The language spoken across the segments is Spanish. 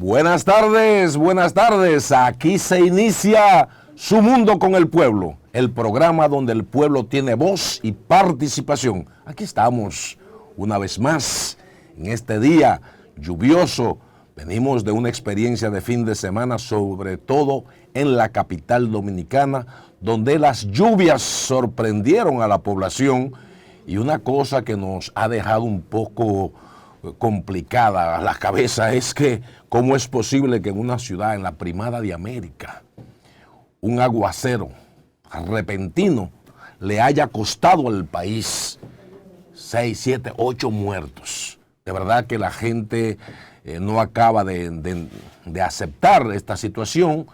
Buenas tardes. Aquí se inicia Su Mundo con el Pueblo, el programa donde el pueblo tiene voz y participación. Aquí estamos una vez más en este día lluvioso. Venimos de una experiencia de fin de semana, sobre todo en la capital dominicana, donde las lluvias sorprendieron a la población y una cosa que nos ha dejado un poco complicada a la cabeza es que cómo es posible que en una ciudad, en la primada de América, un aguacero repentino le haya costado al país 6, 7, 8 muertos. De verdad que la gente no acaba de aceptar esta situación.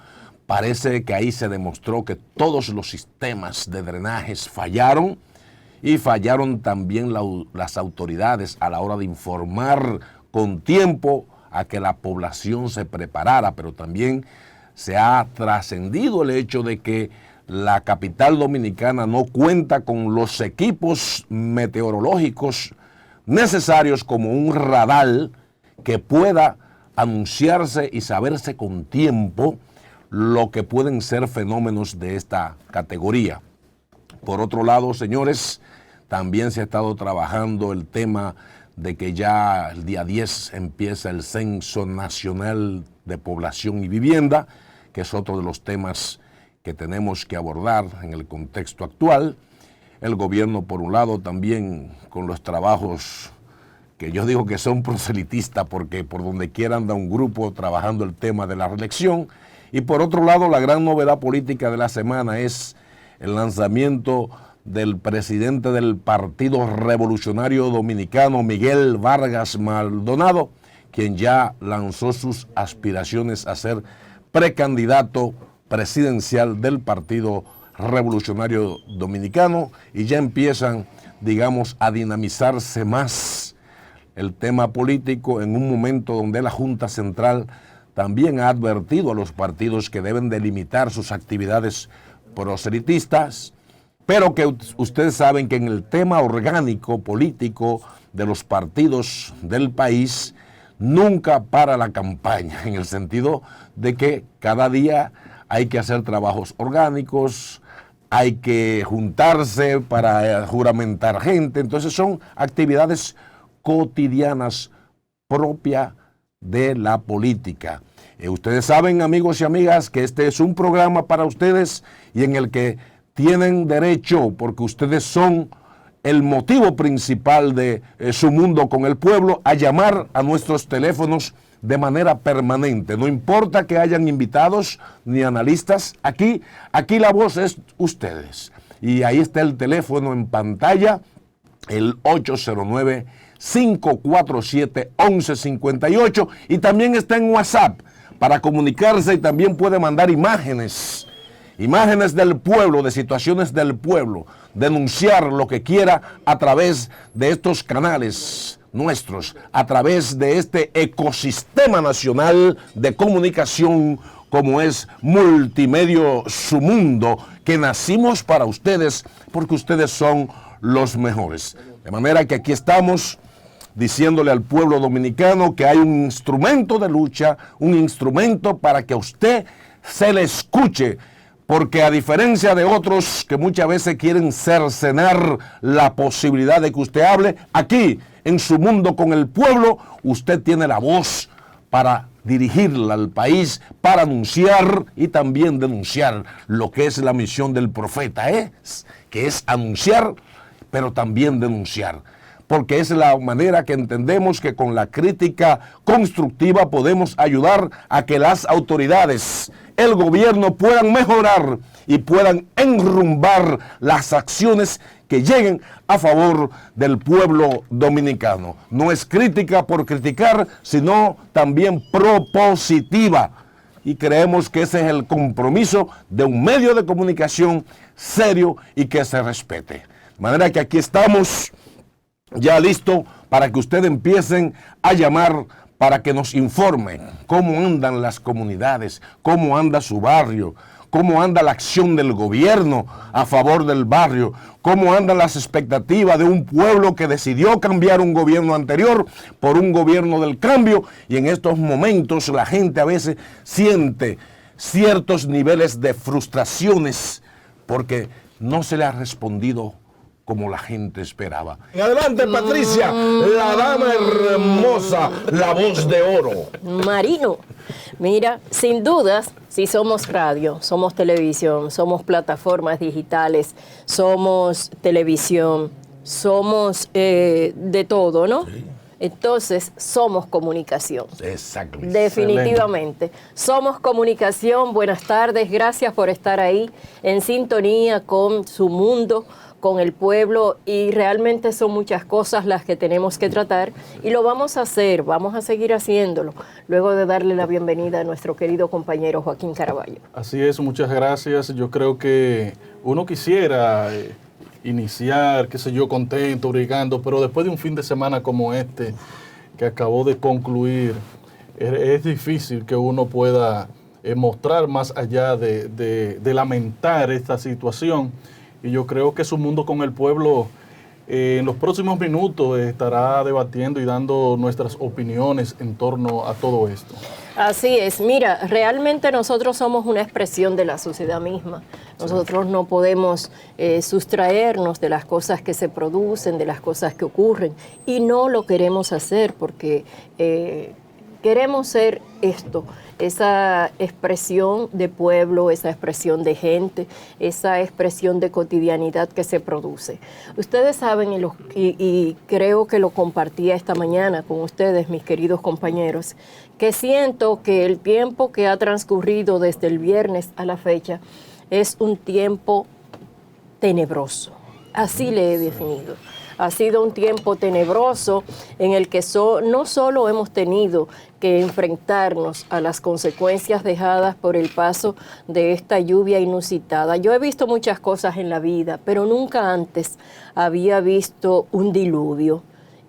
Parece que ahí se demostró que todos los sistemas de drenajes fallaron y fallaron también las autoridades a la hora de informar con tiempo a que la población se preparara, pero también se ha trascendido el hecho de que la capital dominicana no cuenta con los equipos meteorológicos necesarios como un radar que pueda anunciarse y saberse con tiempo lo que pueden ser fenómenos de esta categoría. Por otro lado, señores, también se ha estado trabajando el tema de que ya el día 10 empieza el Censo Nacional de Población y Vivienda, que es otro de los temas que tenemos que abordar en el contexto actual. El gobierno, por un lado, también con los trabajos que yo digo que son proselitistas, porque por donde quiera anda un grupo trabajando el tema de la reelección. Y por otro lado, la gran novedad política de la semana es el lanzamiento del presidente del Partido Revolucionario Dominicano, Miguel Vargas Maldonado, quien ya lanzó sus aspiraciones a ser precandidato presidencial del Partido Revolucionario Dominicano, y ya empiezan, digamos, a dinamizarse más el tema político en un momento donde la Junta Central también ha advertido a los partidos que deben delimitar sus actividades proselitistas, pero que ustedes saben que en el tema orgánico político de los partidos del país nunca para la campaña, en el sentido de que cada día hay que hacer trabajos orgánicos, hay que juntarse para juramentar gente. Entonces son actividades cotidianas propias de la política. Ustedes saben, amigos y amigas, que este es un programa para ustedes y en el que tienen derecho, porque ustedes son el motivo principal de Su Mundo con el Pueblo, a llamar a nuestros teléfonos de manera permanente. No importa que hayan invitados ni analistas, aquí la voz es ustedes. Y ahí está el teléfono en pantalla, el 809-547-1158, y también está en WhatsApp para comunicarse, y también puede mandar imágenes del pueblo, de situaciones del pueblo, denunciar lo que quiera a través de estos canales nuestros, a través de este ecosistema nacional de comunicación como es Multimedio Su Mundo, que nacimos para ustedes porque ustedes son los mejores. De manera que aquí estamos diciéndole al pueblo dominicano que hay un instrumento de lucha, un instrumento para que a usted se le escuche, porque a diferencia de otros que muchas veces quieren cercenar la posibilidad de que usted hable, aquí en Su Mundo con el Pueblo, usted tiene la voz para dirigirla al país, para anunciar y también denunciar lo que es la misión del profeta, que es anunciar, pero también denunciar. Porque es la manera que entendemos que con la crítica constructiva podemos ayudar a que las autoridades, el gobierno, puedan mejorar y puedan enrumbar las acciones que lleguen a favor del pueblo dominicano. No es crítica por criticar, sino también propositiva. Y creemos que ese es el compromiso de un medio de comunicación serio y que se respete. De manera que aquí estamos ya listo para que ustedes empiecen a llamar, para que nos informen cómo andan las comunidades, cómo anda su barrio, cómo anda la acción del gobierno a favor del barrio, cómo andan las expectativas de un pueblo que decidió cambiar un gobierno anterior por un gobierno del cambio, y en estos momentos la gente a veces siente ciertos niveles de frustraciones porque no se le ha respondido como la gente esperaba. Adelante, Patricia, la dama hermosa, la voz de oro. Marino, mira, sin dudas, si somos radio, somos televisión, somos plataformas digitales, somos televisión, somos de todo, ¿no? Sí. Entonces, somos comunicación. Exacto. Definitivamente. Excelente. Somos comunicación. Buenas tardes. Gracias por estar ahí en sintonía con su mundo, con el pueblo, y realmente son muchas cosas las que tenemos que tratar y lo vamos a hacer, vamos a seguir haciéndolo, luego de darle la bienvenida a nuestro querido compañero Joaquín Caraballo. Así es, muchas gracias. Yo creo que uno quisiera iniciar, qué sé yo, contento, brigando, pero después de un fin de semana como este, que acabó de concluir, es difícil que uno pueda mostrar más allá de lamentar esta situación. Y yo creo que Su Mundo con el Pueblo en los próximos minutos estará debatiendo y dando nuestras opiniones en torno a todo esto. Así es. Mira, realmente nosotros somos una expresión de la sociedad misma. Nosotros no podemos sustraernos de las cosas que se producen, de las cosas que ocurren. Y no lo queremos hacer porque queremos ser esto, esa expresión de pueblo, esa expresión de gente, esa expresión de cotidianidad que se produce. Ustedes saben, y creo que lo compartía esta mañana con ustedes, mis queridos compañeros, que siento que el tiempo que ha transcurrido desde el viernes a la fecha es un tiempo tenebroso. Así le he definido. Ha sido un tiempo tenebroso en el que no solo hemos tenido que enfrentarnos a las consecuencias dejadas por el paso de esta lluvia inusitada. Yo he visto muchas cosas en la vida, pero nunca antes había visto un diluvio.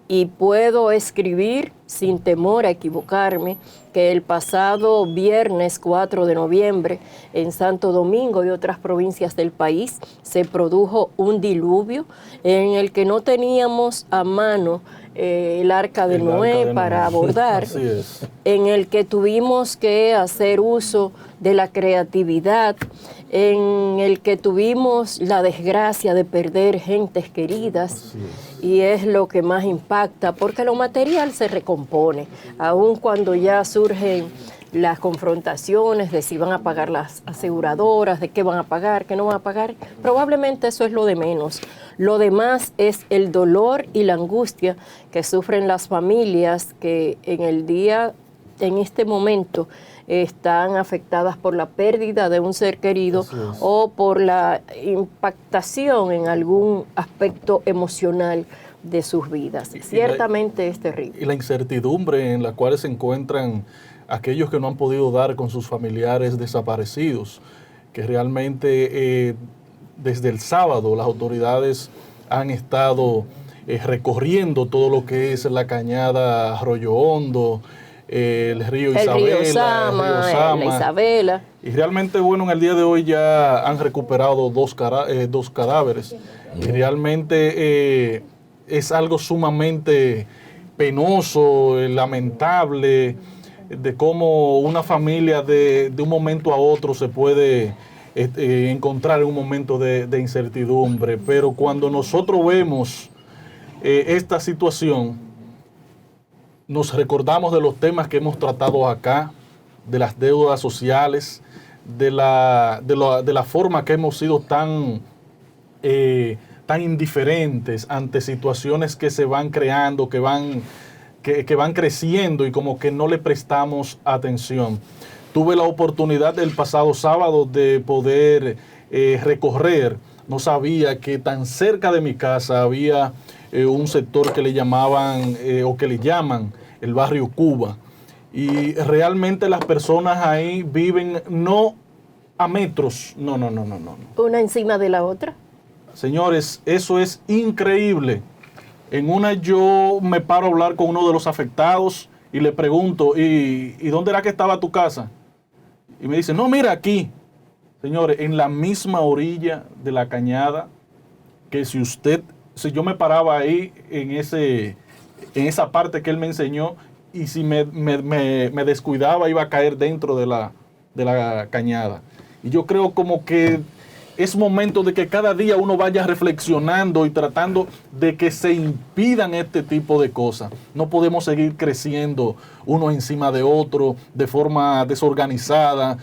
Y puedo escribir, sin temor a equivocarme, que el pasado viernes 4 de noviembre, en Santo Domingo y otras provincias del país, se produjo un diluvio en el que no teníamos a mano el arca de Noé para abordar, en el que tuvimos que hacer uso de la creatividad, en el que tuvimos la desgracia de perder gentes queridas, y es lo que más impacta, porque lo material se recompone, aun cuando ya surgen las confrontaciones de si van a pagar las aseguradoras, de qué van a pagar, qué no van a pagar. Probablemente eso es lo de menos. Lo demás es el dolor y la angustia que sufren las familias que en este momento, están afectadas por la pérdida de un ser querido o por la impactación en algún aspecto emocional de sus vidas. Ciertamente es terrible. Y la incertidumbre en la cual se encuentran aquellos que no han podido dar con sus familiares desaparecidos, que realmente desde el sábado las autoridades han estado recorriendo todo lo que es la cañada Arroyo Hondo, el río Isabela, la Isabela. Y realmente, bueno, en el día de hoy ya han recuperado dos cadáveres. Y realmente es algo sumamente penoso, lamentable, de cómo una familia de un momento a otro se puede encontrar en un momento de incertidumbre. Pero cuando nosotros vemos esta situación, nos recordamos de los temas que hemos tratado acá, de las deudas sociales, de la forma que hemos sido tan indiferentes ante situaciones que se van creando, que van creciendo y como que no le prestamos atención. Tuve la oportunidad el pasado sábado de poder recorrer. No sabía que tan cerca de mi casa había un sector que le llamaban o que le llaman el barrio Cuba, y realmente las personas ahí viven no a metros, no. Una encima de la otra. Señores, eso es increíble. En una yo me paro a hablar con uno de los afectados y le pregunto, ¿y dónde era que estaba tu casa? Y me dice, no, mira aquí. Señores, en la misma orilla de la cañada, que si yo me paraba ahí en esa parte que él me enseñó, y si me descuidaba iba a caer dentro de la cañada. Y yo creo como que es momento de que cada día uno vaya reflexionando y tratando de que se impidan este tipo de cosas. No podemos seguir creciendo uno encima de otro de forma desorganizada.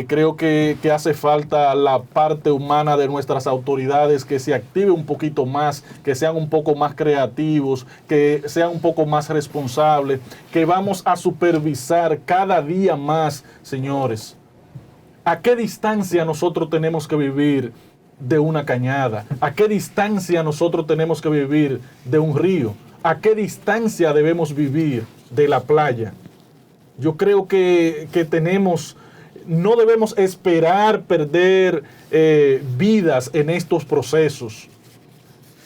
Creo que hace falta la parte humana de nuestras autoridades que se active un poquito más, que sean un poco más creativos, que sean un poco más responsables, que vamos a supervisar cada día más, señores. ¿A qué distancia nosotros tenemos que vivir de una cañada? ¿A qué distancia nosotros tenemos que vivir de un río? ¿A qué distancia debemos vivir de la playa? Yo creo que no debemos esperar perder vidas en estos procesos.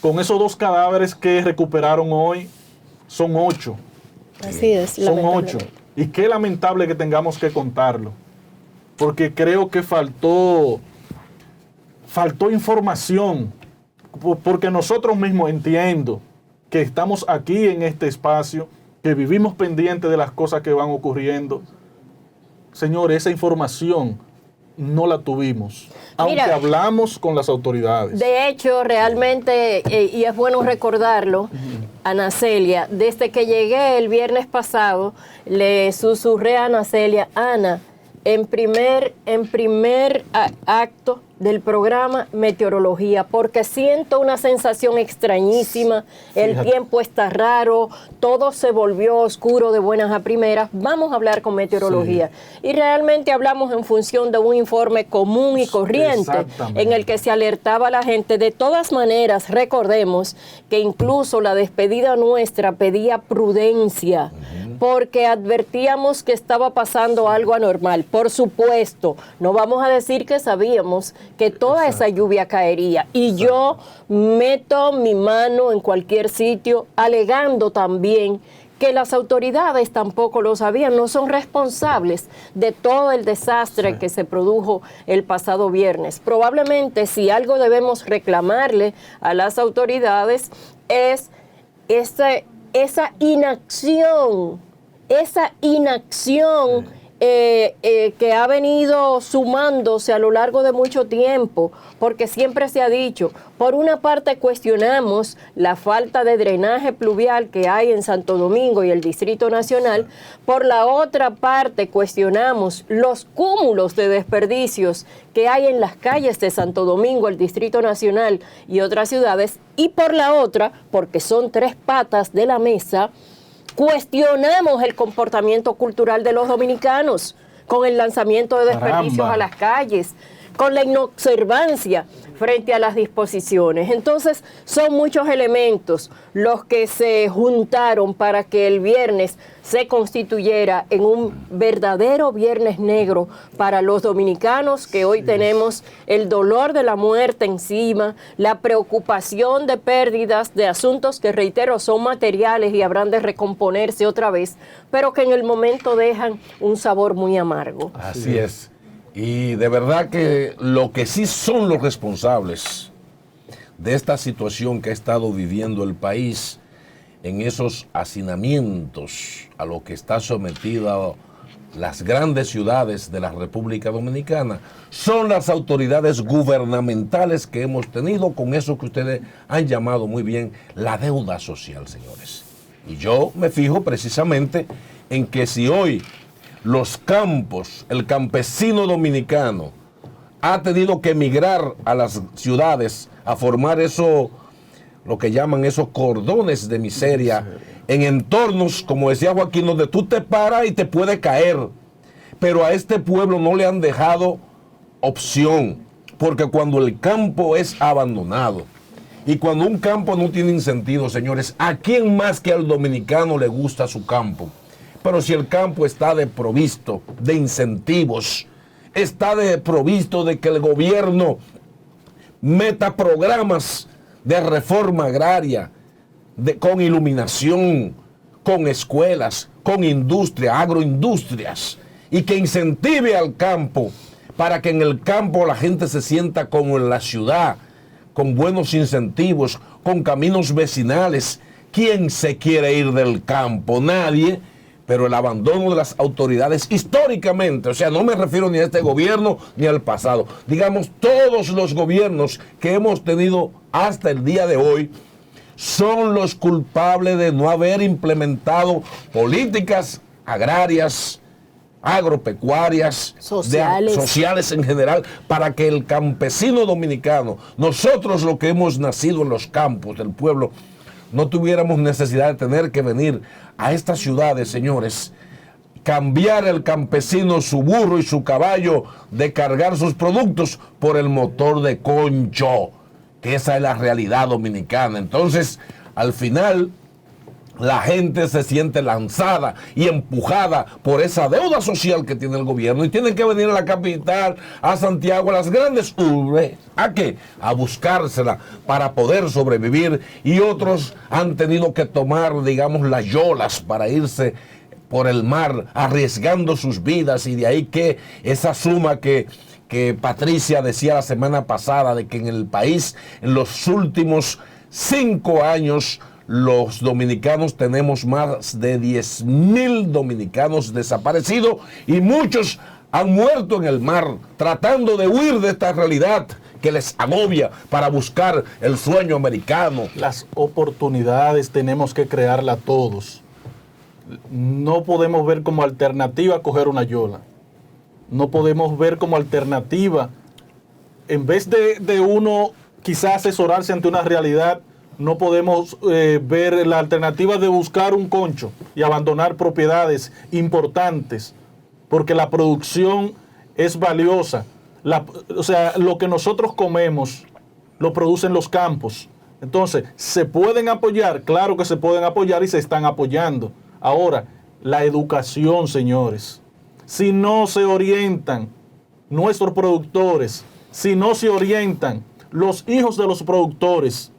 Con esos 2 cadáveres que recuperaron hoy, son 8. Así es. Son 8. Y qué lamentable que tengamos que contarlo. Porque creo que faltó información, porque nosotros mismos entiendo que estamos aquí en este espacio, que vivimos pendientes de las cosas que van ocurriendo. Señores, esa información no la tuvimos, aunque hablamos con las autoridades. De hecho, realmente, y es bueno recordarlo, Ana Celia, desde que llegué el viernes pasado, le susurré a Ana Celia, Ana, en primer acto del programa meteorología, porque siento una sensación extrañísima, el tiempo está raro, todo se volvió oscuro de buenas a primeras, vamos a hablar con meteorología. Sí. Y realmente hablamos en función de un informe común y corriente, en el que se alertaba a la gente. De todas maneras, recordemos que incluso la despedida nuestra pedía prudencia, porque advertíamos que estaba pasando algo anormal. Por supuesto, no vamos a decir que sabíamos que toda esa lluvia caería. Y yo meto mi mano en cualquier sitio alegando también que las autoridades tampoco lo sabían, no son responsables de todo el desastre que se produjo el pasado viernes. Probablemente si algo debemos reclamarle a las autoridades es esa inacción que ha venido sumándose a lo largo de mucho tiempo, porque siempre se ha dicho, por una parte cuestionamos la falta de drenaje pluvial que hay en Santo Domingo y el Distrito Nacional, por la otra parte cuestionamos los cúmulos de desperdicios que hay en las calles de Santo Domingo, el Distrito Nacional y otras ciudades, y por la otra, porque son 3 patas de la mesa, cuestionamos el comportamiento cultural de los dominicanos con el lanzamiento de desperdicios a las calles, con la inobservancia frente a las disposiciones. Entonces, son muchos elementos los que se juntaron para que el viernes se constituyera en un verdadero viernes negro para los dominicanos, que hoy tenemos el dolor de la muerte encima, la preocupación de pérdidas, de asuntos que, reitero, son materiales y habrán de recomponerse otra vez, pero que en el momento dejan un sabor muy amargo. Así es. Y de verdad que lo que sí son los responsables de esta situación que ha estado viviendo el país en esos hacinamientos a lo que está sometida las grandes ciudades de la República Dominicana son las autoridades gubernamentales que hemos tenido con eso que ustedes han llamado muy bien la deuda social, señores. Y yo me fijo precisamente en que si hoy los campos, el campesino dominicano ha tenido que emigrar a las ciudades a formar lo que llaman esos cordones de miseria en entornos, como decía Joaquín, donde tú te paras y te puede caer. Pero a este pueblo no le han dejado opción, porque cuando el campo es abandonado y cuando un campo no tiene sentido, señores, ¿a quién más que al dominicano le gusta su campo? Pero si el campo está desprovisto de incentivos, está desprovisto de que el gobierno meta programas de reforma agraria, con iluminación, con escuelas, con industria, agroindustrias, y que incentive al campo para que en el campo la gente se sienta como en la ciudad, con buenos incentivos, con caminos vecinales. ¿Quién se quiere ir del campo? Nadie. Pero el abandono de las autoridades históricamente, o sea, no me refiero ni a este gobierno ni al pasado, digamos, todos los gobiernos que hemos tenido hasta el día de hoy son los culpables de no haber implementado políticas agrarias, agropecuarias, sociales en general, para que el campesino dominicano, nosotros los que hemos nacido en los campos del pueblo, no tuviéramos necesidad de tener que venir a estas ciudades, señores, cambiar el campesino su burro y su caballo de cargar sus productos por el motor de concho, que esa es la realidad dominicana. Entonces, al final, la gente se siente lanzada y empujada por esa deuda social que tiene el gobierno y tienen que venir a la capital, a Santiago, a las grandes urbes. ¿A qué? A buscársela para poder sobrevivir, y otros han tenido que tomar, digamos, las yolas para irse por el mar, arriesgando sus vidas, y de ahí que esa suma que Patricia decía la semana pasada, de que en el país, en los últimos 5 años, los dominicanos tenemos más de 10,000 dominicanos desaparecidos, y muchos han muerto en el mar tratando de huir de esta realidad que les agobia para buscar el sueño americano. Las oportunidades tenemos que crearlas todos. No podemos ver como alternativa coger una yola. No podemos ver como alternativa, en vez de uno quizás asesorarse ante una realidad, no podemos ver la alternativa de buscar un concho y abandonar propiedades importantes, porque la producción es valiosa. O sea, lo que nosotros comemos lo producen los campos. Entonces, ¿se pueden apoyar? Claro que se pueden apoyar y se están apoyando. Ahora, la educación, señores. Si no se orientan nuestros productores, si no se orientan los hijos de los productores,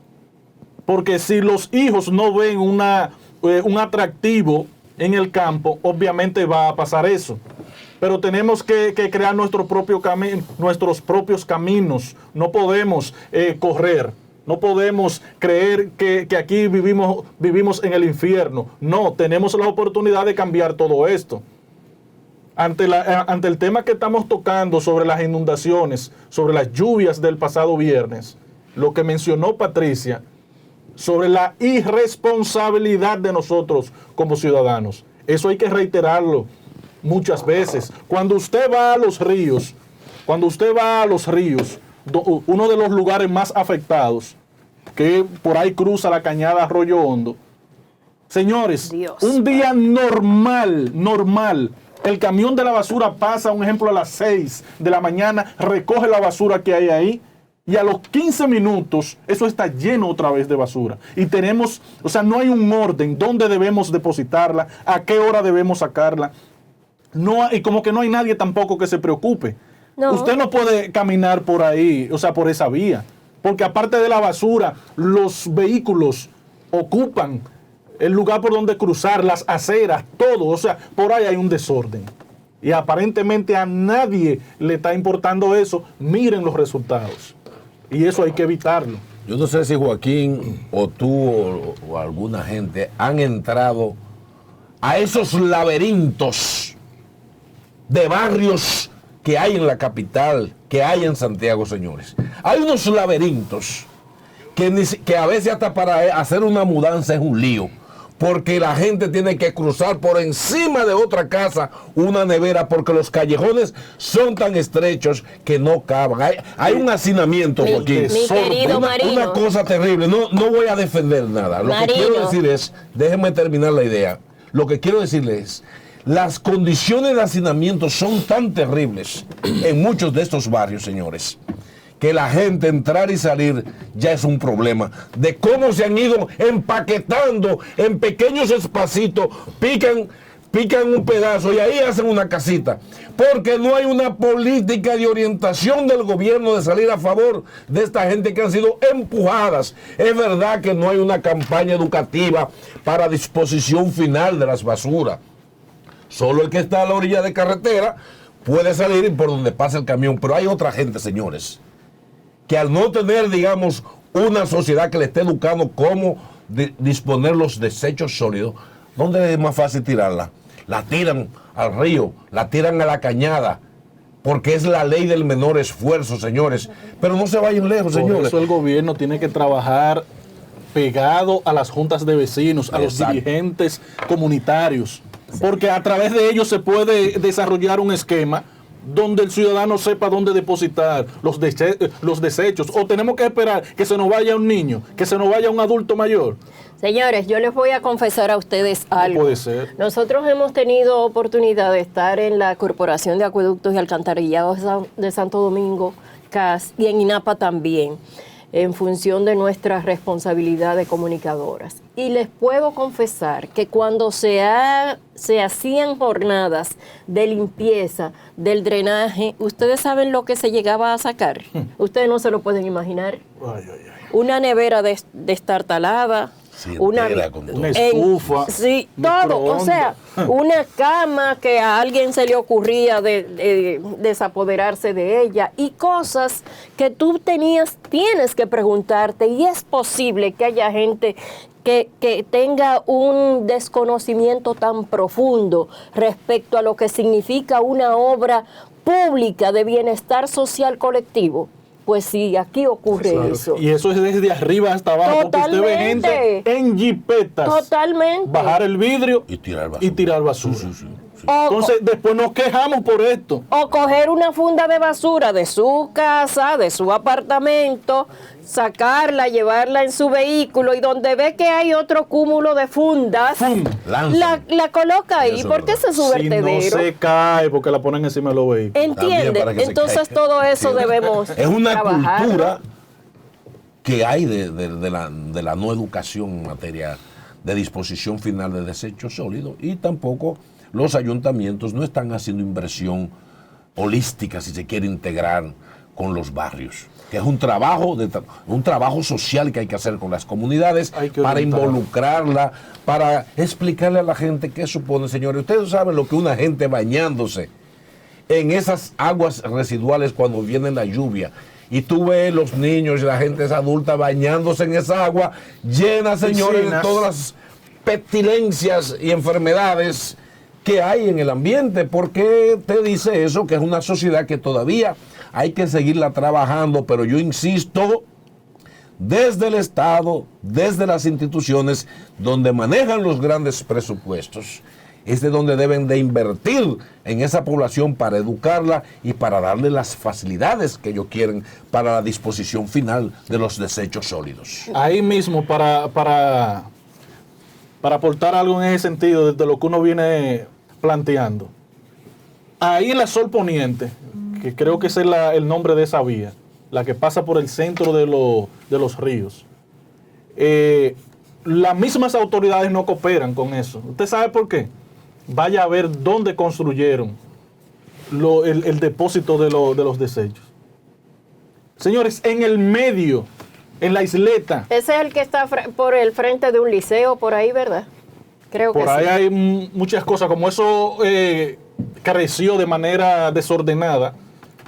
porque si los hijos no ven un atractivo en el campo, obviamente va a pasar eso. Pero tenemos que crear nuestros propios caminos. No podemos correr. No podemos creer que aquí vivimos en el infierno. No, tenemos la oportunidad de cambiar todo esto. Ante el tema que estamos tocando sobre las inundaciones, sobre las lluvias del pasado viernes, lo que mencionó Patricia, sobre la irresponsabilidad de nosotros como ciudadanos. Eso hay que reiterarlo muchas veces. Cuando usted va a los ríos, uno de los lugares más afectados, que por ahí cruza la cañada Arroyo Hondo, señores, Dios, un día normal, el camión de la basura pasa, un ejemplo, a las 6 de la mañana, recoge la basura que hay ahí, y a los 15 minutos eso está lleno otra vez de basura. Y tenemos, o sea, no hay un orden, dónde debemos depositarla, a qué hora debemos sacarla. No, y como que no hay nadie tampoco que se preocupe. No. Usted no puede caminar por ahí, o sea, por esa vía, porque aparte de la basura, los vehículos ocupan el lugar por donde cruzar, las aceras, todo. O sea, por ahí hay un desorden. Y aparentemente a nadie le está importando eso. Miren los resultados. Y eso hay que evitarlo. Yo no sé si Joaquín o tú o alguna gente han entrado a esos laberintos de barrios que hay en la capital, que hay en Santiago, señores. Hay unos laberintos que a veces hasta para hacer una mudanza es un lío, porque la gente tiene que cruzar por encima de otra casa una nevera, porque los callejones son tan estrechos que no caban. Hay un hacinamiento, Joaquín. Mi querido Marino. Una cosa terrible. No voy a defender nada. Lo que quiero decir es, déjenme terminar la idea. Lo que quiero decirles es, las condiciones de hacinamiento son tan terribles en muchos de estos barrios, señores, que la gente entrar y salir ya es un problema. De cómo se han ido empaquetando en pequeños espacitos, pican un pedazo y ahí hacen una casita. Porque no hay una política de orientación del gobierno de salir a favor de esta gente que han sido empujadas. Es verdad que no hay una campaña educativa para disposición final de las basuras. Solo el que está a la orilla de carretera puede salir por donde pasa el camión, pero hay otra gente, señores, que al no tener, digamos, una sociedad que le esté educando cómo disponer los desechos sólidos, ¿dónde es más fácil tirarla? La tiran al río, la tiran a la cañada, porque es la ley del menor esfuerzo, señores. Pero no se vayan lejos, señores. Por eso el gobierno tiene que trabajar pegado a las juntas de vecinos, a los dirigentes comunitarios, porque a través de ellos se puede desarrollar un esquema donde el ciudadano sepa dónde depositar los desechos, o tenemos que esperar que se nos vaya un niño, que se nos vaya un adulto mayor. Señores, yo les voy a confesar a ustedes algo. No puede ser. Nosotros hemos tenido oportunidad de estar en la Corporación de Acueductos y Alcantarillados de Santo Domingo, CAS, y en INAPA también, en función de nuestra responsabilidad de comunicadoras. Y les puedo confesar que cuando se hacían jornadas de limpieza del drenaje, ¿ustedes saben lo que se llegaba a sacar? Ustedes no se lo pueden imaginar. Ay, ay, ay. Una nevera destartalada. Sí, una estufa, sí, todo, o sea, una cama que a alguien se le ocurría de desapoderarse de ella, y cosas que tú tienes que preguntarte, y es posible que haya gente que tenga un desconocimiento tan profundo respecto a lo que significa una obra pública de bienestar social colectivo. Pues sí, aquí ocurre eso. Y eso es desde arriba hasta abajo. Totalmente. Porque usted ve gente en jipetas. Totalmente. Bajar el vidrio y tirar basura. Sí. Entonces, después nos quejamos por esto. O coger una funda de basura de su casa, de su apartamento, sacarla, llevarla en su vehículo, y donde ve que hay otro cúmulo de fundas, la coloca ahí, porque ese es su vertedero. Si no se cae, porque la ponen encima de los vehículos. ¿Entiende? Entonces todo eso debemos Es una trabajar. cultura que hay de la no educación en materia de disposición final de desechos sólidos, y tampoco los ayuntamientos no están haciendo inversión holística, si se quiere integrar con los barrios, que es un trabajo social que hay que hacer con las comunidades para involucrarla, para explicarle a la gente qué supone, señores. Ustedes saben lo que una gente bañándose en esas aguas residuales cuando viene la lluvia, y tú ves los niños y la gente adulta bañándose en esa agua llena, señores, de todas las pestilencias y enfermedades que hay en el ambiente. ¿Por qué te dice eso? Que es una sociedad que todavía hay que seguirla trabajando, pero yo insisto, desde el Estado, desde las instituciones donde manejan los grandes presupuestos, es de donde deben de invertir en esa población para educarla y para darle las facilidades que ellos quieren para la disposición final de los desechos sólidos. Ahí mismo, para aportar algo en ese sentido, desde lo que uno viene planteando. Ahí en la Sol Poniente, que creo que es el nombre de esa vía, la que pasa por el centro de los ríos, las mismas autoridades no cooperan con eso. ¿Usted sabe por qué? Vaya a ver dónde construyeron el depósito de los desechos. Señores, en el medio, en la isleta. Ese es el que está por el frente de un liceo, por ahí, ¿verdad? Creo que sí. Por ahí hay muchas cosas, como eso creció de manera desordenada.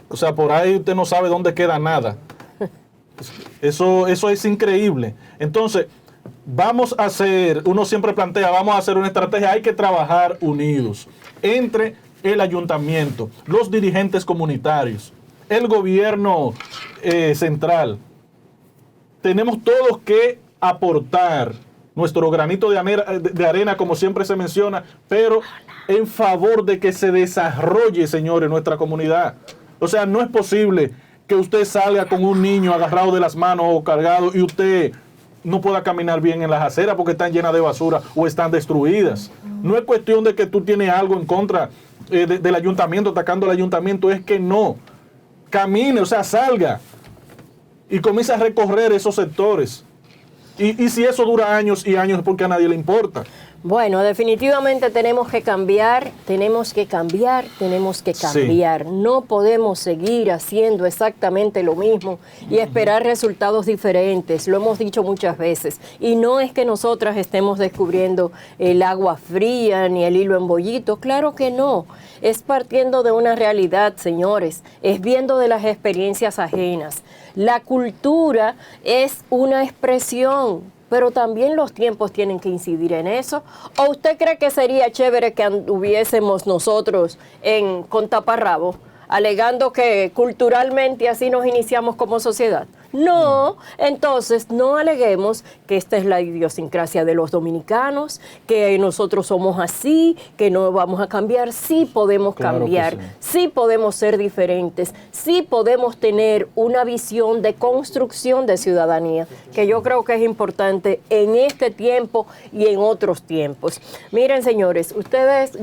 O sea, por ahí usted no sabe dónde queda nada. Eso es increíble. Entonces, uno siempre plantea, vamos a hacer una estrategia, hay que trabajar unidos entre el ayuntamiento, los dirigentes comunitarios, el gobierno central. Tenemos todos que aportar nuestro granito de arena, como siempre se menciona, pero en favor de que se desarrolle, señores, nuestra comunidad. O sea, no es posible que usted salga con un niño agarrado de las manos o cargado y usted no pueda caminar bien en las aceras porque están llenas de basura o están destruidas. No es cuestión de que tú tienes algo en contra del ayuntamiento, atacando al ayuntamiento, es que no. Camine, o sea, salga y comience a recorrer esos sectores. Y si eso dura años y años es porque a nadie le importa. Bueno, definitivamente tenemos que cambiar, tenemos que cambiar, tenemos que cambiar. Sí. No podemos seguir haciendo exactamente lo mismo y esperar resultados diferentes. Lo hemos dicho muchas veces. Y no es que nosotras estemos descubriendo el agua fría ni el hilo en bollito. Claro que no. Es partiendo de una realidad, señores. Es viendo de las experiencias ajenas. La cultura es una expresión, pero también los tiempos tienen que incidir en eso. ¿O usted cree que sería chévere que anduviésemos nosotros con taparrabo, alegando que culturalmente así nos iniciamos como sociedad? No, entonces no aleguemos que esta es la idiosincrasia de los dominicanos, que nosotros somos así, que no vamos a cambiar. Sí podemos cambiar, sí podemos ser diferentes, sí podemos tener una visión de construcción de ciudadanía, que yo creo que es importante en este tiempo y en otros tiempos. Miren, señores,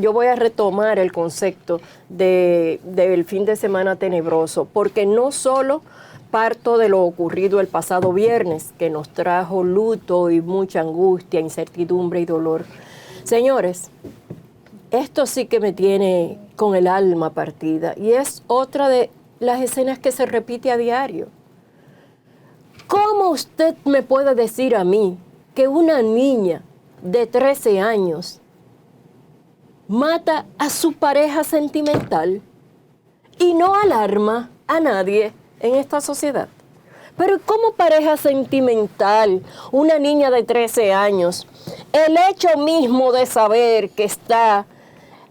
yo voy a retomar el concepto del fin de semana tenebroso, porque no solo parto de lo ocurrido el pasado viernes, que nos trajo luto y mucha angustia, incertidumbre y dolor. Señores, esto sí que me tiene con el alma partida y es otra de las escenas que se repite a diario. ¿Cómo usted me puede decir a mí que una niña de 13 años mata a su pareja sentimental y no alarma a nadie en esta sociedad? Pero como pareja sentimental, una niña de 13 años, el hecho mismo de saber que está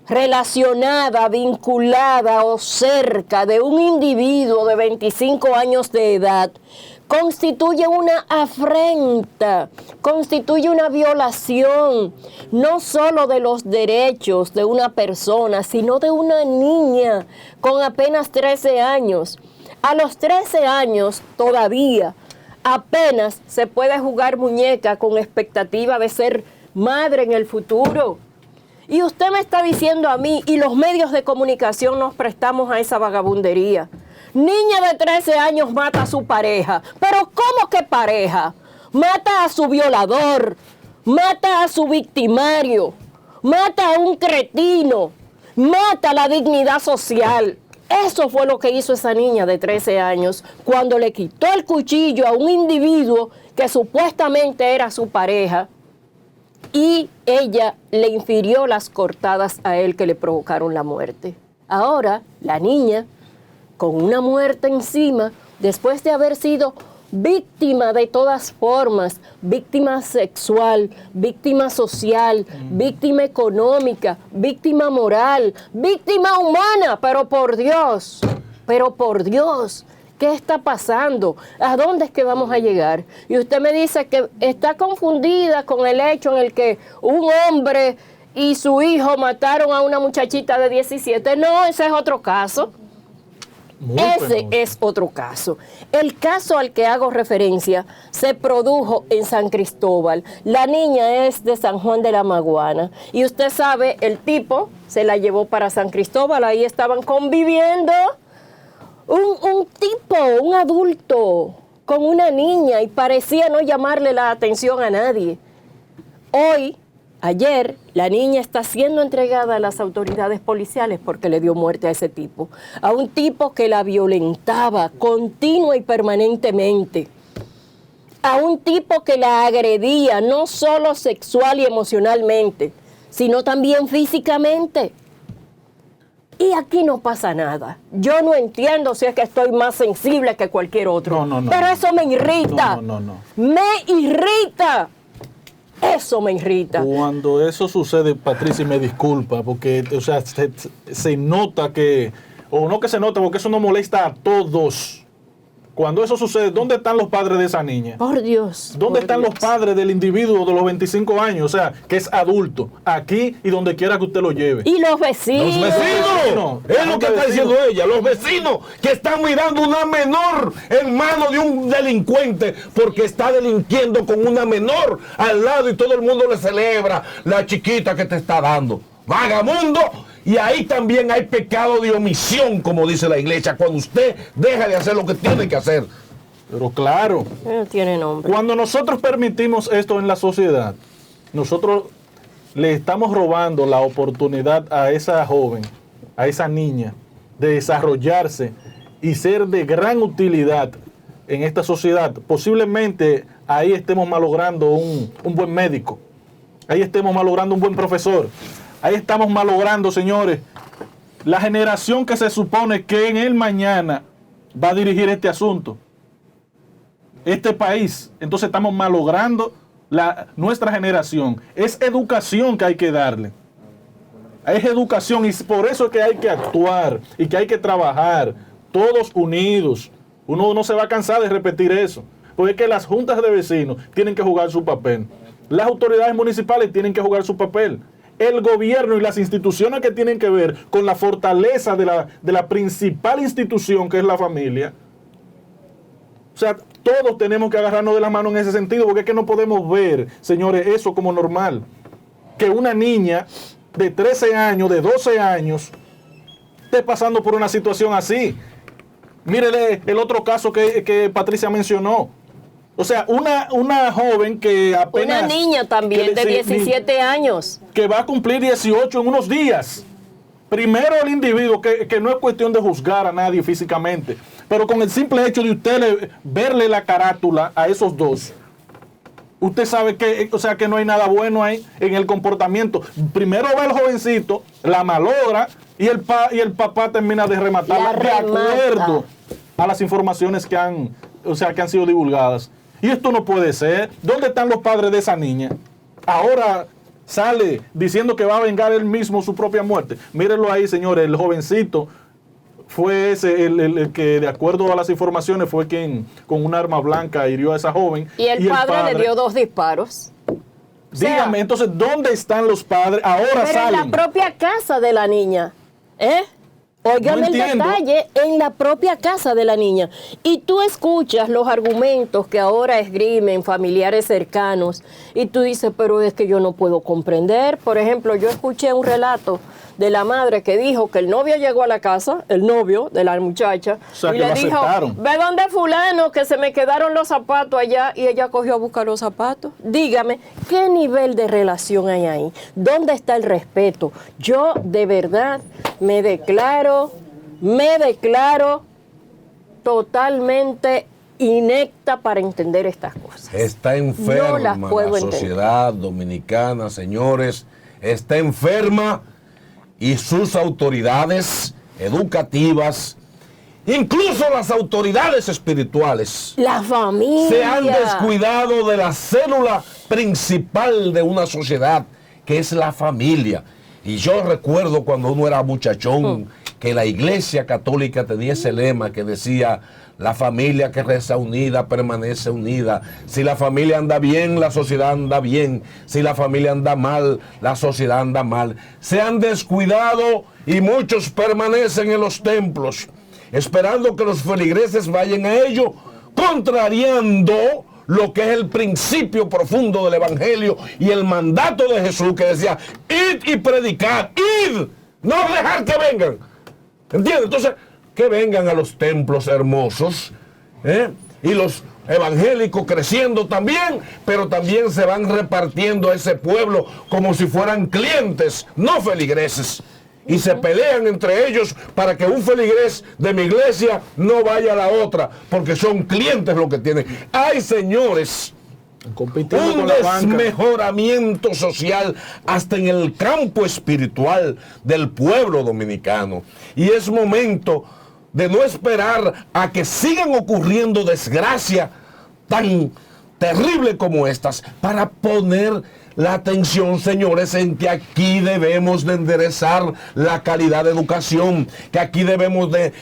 relacionada, vinculada o cerca de un individuo de 25 años de edad, constituye una afrenta, constituye una violación, no solo de los derechos de una persona, sino de una niña con apenas 13 años. A los 13 años todavía apenas se puede jugar muñeca con expectativa de ser madre en el futuro. Y usted me está diciendo a mí, y los medios de comunicación nos prestamos a esa vagabundería. Niña de 13 años mata a su pareja. ¿Pero cómo que pareja? Mata a su violador, mata a su victimario, mata a un cretino, mata la dignidad social. Eso fue lo que hizo esa niña de 13 años cuando le quitó el cuchillo a un individuo que supuestamente era su pareja y ella le infirió las cortadas a él que le provocaron la muerte. Ahora, la niña, con una muerte encima, después de haber sido víctima de todas formas, víctima sexual, víctima social, víctima económica, víctima moral, víctima humana, pero por Dios, ¿qué está pasando? ¿A dónde es que vamos a llegar? Y usted me dice que está confundida con el hecho en el que un hombre y su hijo mataron a una muchachita de 17. No, ese es otro caso. Ese es otro caso. El caso al que hago referencia se produjo en San Cristóbal. La niña es de San Juan de la Maguana. Y usted sabe, el tipo se la llevó para San Cristóbal. Ahí estaban conviviendo un adulto con una niña y parecía no llamarle la atención a nadie. Ayer, la niña está siendo entregada a las autoridades policiales porque le dio muerte a ese tipo. A un tipo que la violentaba continua y permanentemente. A un tipo que la agredía no solo sexual y emocionalmente, sino también físicamente. Y aquí no pasa nada. Yo no entiendo si es que estoy más sensible que cualquier otro. No. Pero eso me irrita. No. Me irrita. Eso me irrita. Cuando eso sucede, Patricia, y me disculpa, porque o sea, se nota que, o no que se nota, porque eso nos molesta a todos. Cuando eso sucede, ¿dónde están los padres de esa niña? Por Dios. ¿Dónde están los padres del individuo de los 25 años? O sea, que es adulto, aquí y donde quiera que usted lo lleve. Y los vecinos. Los vecinos. Es lo que está diciendo ella. Los vecinos que están mirando una menor en manos de un delincuente porque está delinquiendo con una menor al lado y todo el mundo le celebra la chiquita que te está dando. Vagabundo. Y ahí también hay pecado de omisión, como dice la iglesia, cuando usted deja de hacer lo que tiene que hacer. Pero claro, no tiene nombre. Cuando nosotros permitimos esto en la sociedad, nosotros le estamos robando la oportunidad a esa joven, a esa niña, de desarrollarse y ser de gran utilidad en esta sociedad. Posiblemente ahí estemos malogrando un buen médico, ahí estemos malogrando un buen profesor, ahí estamos malogrando, señores, la generación que se supone que en el mañana va a dirigir este asunto, este país. Entonces estamos malogrando nuestra generación. Es educación que hay que darle. Es educación, y por eso es que hay que actuar y que hay que trabajar todos unidos. Uno no se va a cansar de repetir eso, porque es que las juntas de vecinos tienen que jugar su papel. Las autoridades municipales tienen que jugar su papel. El gobierno y las instituciones que tienen que ver con la fortaleza de la principal institución, que es la familia. O sea, todos tenemos que agarrarnos de la mano en ese sentido, porque es que no podemos ver, señores, eso como normal. Que una niña de 13 años, de 12 años, esté pasando por una situación así. Mírele el otro caso que Patricia mencionó. O sea, una joven que apenas... Una niña también de 17 años. Que va a cumplir 18 en unos días. Primero el individuo, que no es cuestión de juzgar a nadie físicamente, pero con el simple hecho de usted verle la carátula a esos dos, usted sabe que no hay nada bueno ahí en el comportamiento. Primero va el jovencito, la malogra, y el papá termina de rematarla de acuerdo a las informaciones que han sido divulgadas. Y esto no puede ser. ¿Dónde están los padres de esa niña? Ahora sale diciendo que va a vengar él mismo su propia muerte. Mírenlo ahí, señores, el jovencito fue ese, el que, de acuerdo a las informaciones, fue quien con un arma blanca hirió a esa joven. Y el padre le dio 2 disparos. Dígame, entonces, ¿dónde están los padres? Ahora salen. En la propia casa de la niña. Oigan el detalle, en la propia casa de la niña. Y tú escuchas los argumentos que ahora esgrimen familiares cercanos y tú dices, pero es que yo no puedo comprender. Por ejemplo, yo escuché un relato de la madre que dijo que el novio llegó a la casa, el novio de la muchacha, y le dijo, ve donde fulano, que se me quedaron los zapatos allá, y ella cogió a buscar los zapatos. Dígame, ¿qué nivel de relación hay ahí? ¿Dónde está el respeto? Yo de verdad me declaro totalmente inepta para entender estas cosas. Está enferma no las puedo la sociedad dominicana, señores, está enferma, y sus autoridades educativas, incluso las autoridades espirituales, la familia, se han descuidado de la célula principal de una sociedad, que es la familia. Y yo recuerdo cuando uno era muchachón, que la Iglesia Católica tenía ese lema que decía: la familia que reza unida permanece unida. Si la familia anda bien, la sociedad anda bien. Si la familia anda mal, la sociedad anda mal. Se han descuidado y muchos permanecen en los templos, esperando que los feligreses vayan a ello, contrariando lo que es el principio profundo del Evangelio y el mandato de Jesús, que decía: id y predicad, id, no dejar que vengan. ¿Entiendes? Entonces, que vengan a los templos hermosos, y los evangélicos creciendo también, pero también se van repartiendo a ese pueblo como si fueran clientes, no feligreses. Y se pelean entre ellos para que un feligrés de mi iglesia no vaya a la otra, porque son clientes lo que tienen. Hay, señores, un desmejoramiento social hasta en el campo espiritual del pueblo dominicano. Y es momento de no esperar a que sigan ocurriendo desgracias tan terribles como estas para poner la atención, señores, en que aquí debemos de enderezar la calidad de educación, que aquí debemos de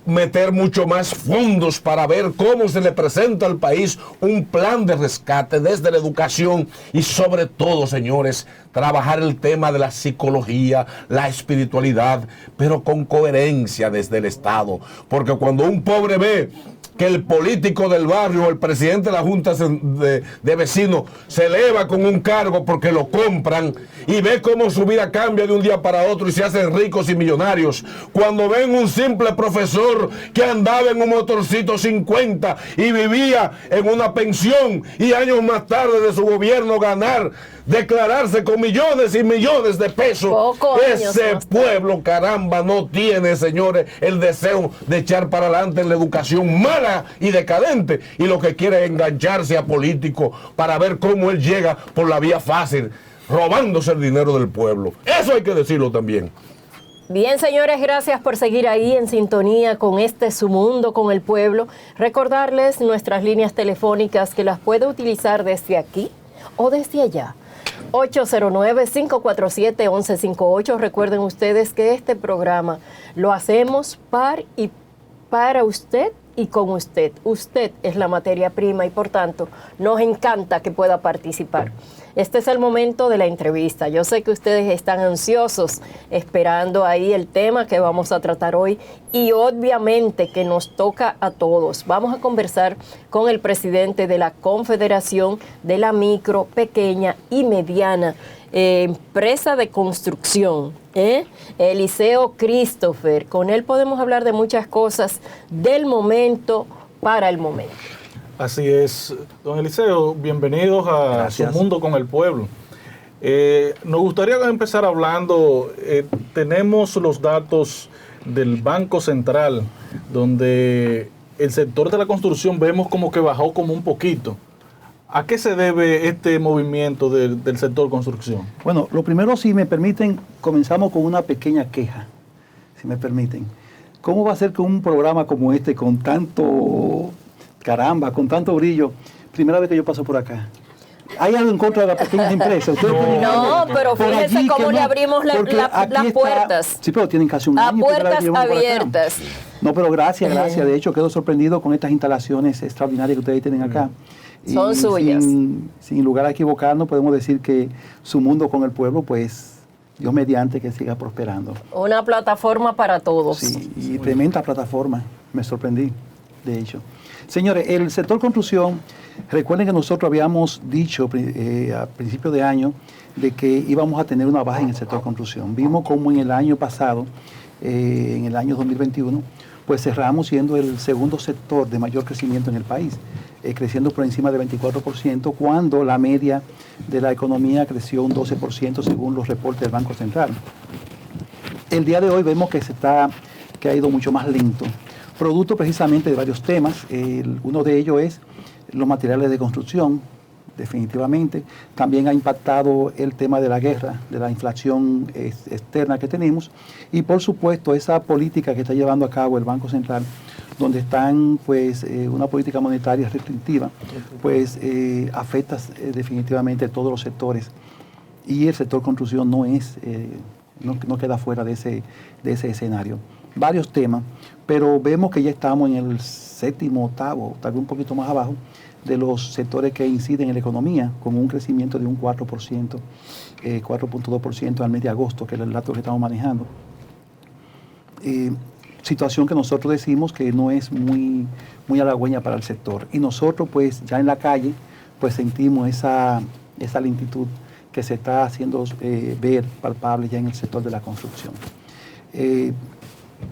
meter mucho más fondos para ver cómo se le presenta al país un plan de rescate desde la educación y sobre todo, señores, trabajar el tema de la psicología, la espiritualidad, pero con coherencia desde el Estado, porque cuando un pobre ve que el político del barrio, el presidente de la junta de vecinos, se eleva con un cargo porque lo compran, y ve cómo su vida cambia de un día para otro y se hacen ricos y millonarios. Cuando ven un simple profesor que andaba en un motorcito 50 y vivía en una pensión, y años más tarde de su gobierno ganar declararse con millones y millones de pesos. Ese pueblo, caramba, no tiene, señores, el deseo de echar para adelante en la educación mala y decadente, y lo que quiere es engancharse a políticos para ver cómo él llega por la vía fácil, robándose el dinero del pueblo. Eso hay que decirlo también. Bien, señores, gracias por seguir ahí en sintonía con este Su Mundo con el Pueblo. Recordarles nuestras líneas telefónicas que las puede utilizar desde aquí o desde allá. 809-547-1158. Recuerden ustedes que este programa lo hacemos para usted y con usted. Usted es la materia prima y por tanto nos encanta que pueda participar. Este es el momento de la entrevista. Yo sé que ustedes están ansiosos esperando ahí el tema que vamos a tratar hoy y obviamente que nos toca a todos. Vamos a conversar con el presidente de la Confederación de la Micro, Pequeña y Mediana Empresa de Construcción, Eliseo Christopher. Con él podemos hablar de muchas cosas del momento para el momento. Así es, don Eliseo, bienvenidos a Su Mundo con el Pueblo. Nos gustaría empezar hablando, tenemos los datos del Banco Central, donde el sector de la construcción vemos como que bajó como un poquito. ¿A qué se debe este movimiento del sector construcción? Bueno, lo primero, si me permiten, comenzamos con una pequeña queja, si me permiten. ¿Cómo va a ser que un programa como este, con tanto... Caramba, con tanto brillo, primera vez que yo paso por acá. ¿Hay algo en contra de las pequeñas empresas? No, pero fíjense cómo le abrimos las puertas. Sí, pero tienen casi un año. A puertas abiertas. No, pero gracias. De hecho, quedo sorprendido con estas instalaciones extraordinarias que ustedes tienen acá. Son suyas. Sin lugar a equivocarnos, podemos decir que Su Mundo con el Pueblo, pues, Dios mediante que siga prosperando. Una plataforma para todos. Sí, y tremenda plataforma. Me sorprendí, de hecho. Señores, el sector construcción, recuerden que nosotros habíamos dicho a principios de año de que íbamos a tener una baja en el sector construcción. Vimos como en el año pasado, en el año 2021, pues cerramos siendo el segundo sector de mayor crecimiento en el país, creciendo por encima del 24%, cuando la media de la economía creció un 12% según los reportes del Banco Central. El día de hoy vemos que ha ido mucho más lento, producto precisamente de varios temas. Uno de ellos es los materiales de construcción, definitivamente. También ha impactado el tema de la guerra, de la inflación externa que tenemos, y por supuesto esa política que está llevando a cabo el Banco Central, donde están pues una política monetaria restrictiva, pues afecta definitivamente a todos los sectores, y el sector construcción no queda fuera de ese escenario. Varios temas, pero vemos que ya estamos en el séptimo, octavo, tal vez un poquito más abajo, de los sectores que inciden en la economía, con un crecimiento de un 4%, 4.2% al mes de agosto, que es el dato que estamos manejando. Situación que nosotros decimos que no es muy halagüeña para el sector. Y nosotros, pues, ya en la calle, pues sentimos esa lentitud que se está haciendo ver palpable ya en el sector de la construcción.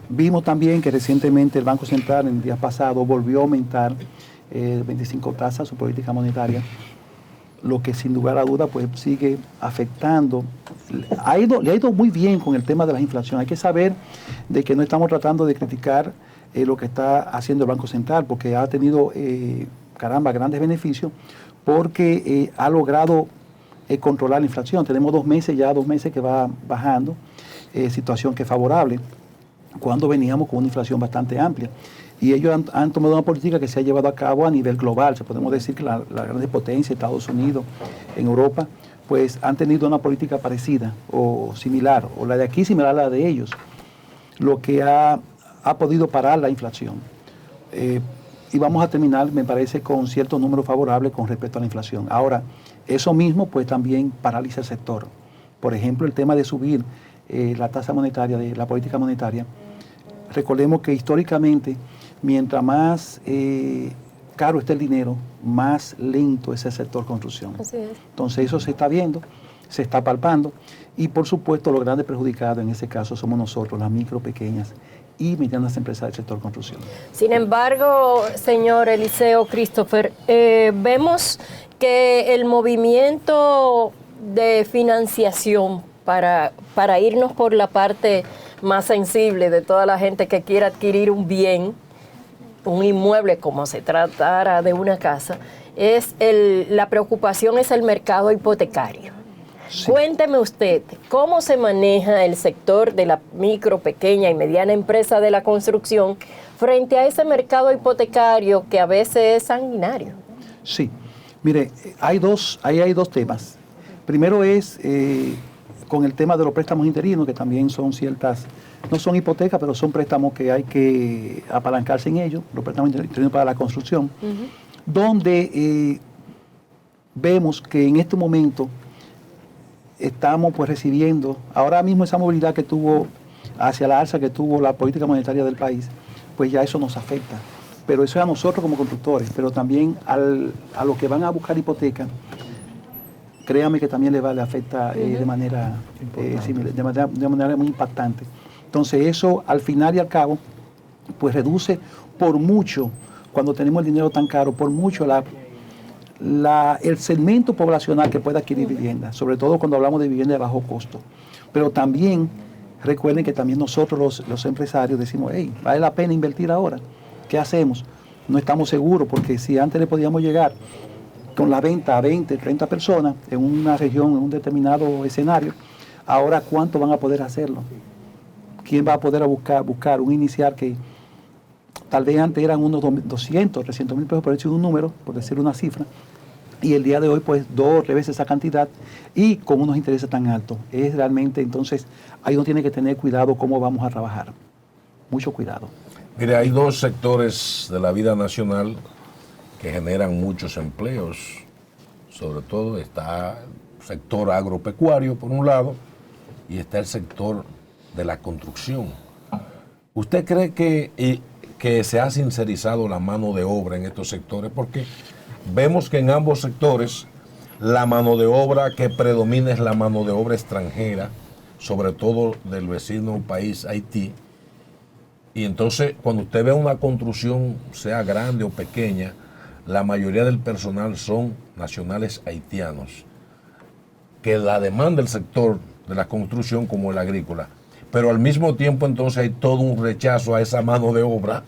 Vimos también que recientemente el Banco Central, en el día pasado, volvió a aumentar 25 tasas su política monetaria, lo que sin lugar a duda pues sigue afectando. Le ha ido muy bien con el tema de la inflación. Hay que saber de que no estamos tratando de criticar lo que está haciendo el Banco Central, porque ha tenido, grandes beneficios, porque ha logrado controlar la inflación. Tenemos 2 meses que va bajando, situación que es favorable, cuando veníamos con una inflación bastante amplia. Y ellos han tomado una política que se ha llevado a cabo a nivel global. Podemos decir que la gran potencia, Estados Unidos, en Europa, pues han tenido una política parecida o similar, o la de aquí similar a la de ellos, lo que ha podido parar la inflación. Y vamos a terminar, me parece, con cierto número favorable con respecto a la inflación. Ahora, eso mismo pues también paraliza el sector. Por ejemplo, el tema de subir la tasa monetaria, de la política monetaria. Recordemos que históricamente, mientras más caro esté el dinero, más lento es el sector construcción. Así es. Entonces eso se está viendo, se está palpando, y por supuesto los grandes perjudicados en ese caso somos nosotros, las micro, pequeñas y medianas empresas del sector construcción. Sin embargo, señor Eliseo Christopher, vemos que el movimiento de financiación para irnos por la parte más sensible de toda la gente que quiera adquirir un bien, un inmueble, como se tratara de una casa, la preocupación es el mercado hipotecario. Sí. Cuénteme usted, ¿cómo se maneja el sector de la micro, pequeña y mediana empresa de la construcción frente a ese mercado hipotecario que a veces es sanguinario? Sí, mire, hay dos temas. Primero es con el tema de los préstamos interinos, que también son ciertas, no son hipotecas, pero son préstamos que hay que apalancarse en ellos, los préstamos interinos para la construcción, donde vemos que en este momento estamos pues recibiendo, ahora mismo esa movilidad que tuvo hacia la alza que tuvo la política monetaria del país, pues ya eso nos afecta. Pero eso es a nosotros como constructores, pero también a los que van a buscar hipoteca, créame que también le afecta de manera muy impactante. Entonces eso al final y al cabo, pues reduce por mucho, cuando tenemos el dinero tan caro, por mucho el segmento poblacional que puede adquirir vivienda, sobre todo cuando hablamos de vivienda de bajo costo. Pero también recuerden que también nosotros los empresarios decimos, hey, vale la pena invertir ahora. ¿Qué hacemos? No estamos seguros, porque si antes le podíamos llegar con la venta a 20, 30 personas en una región, en un determinado escenario, ahora ¿cuánto van a poder hacerlo? ¿Quién va a poder buscar un inicial que tal vez antes eran unos 200, 300 mil pesos, por decir un número, por decir una cifra, y el día de hoy pues 2 o 3 veces esa cantidad y con unos intereses tan altos? Es realmente, entonces, ahí uno tiene que tener cuidado cómo vamos a trabajar. Mucho cuidado. Mire, hay dos sectores de la vida nacional que generan muchos empleos. Sobre todo está el sector agropecuario, por un lado, y está el sector de la construcción. ¿Usted cree que se ha sincerizado la mano de obra en estos sectores? Porque vemos que en ambos sectores la mano de obra que predomina es la mano de obra extranjera, sobre todo del vecino país Haití. Y entonces, cuando usted ve una construcción, sea grande o pequeña, la mayoría del personal son nacionales haitianos, que la demanda del sector de la construcción como el agrícola. Pero al mismo tiempo, entonces, hay todo un rechazo a esa mano de obra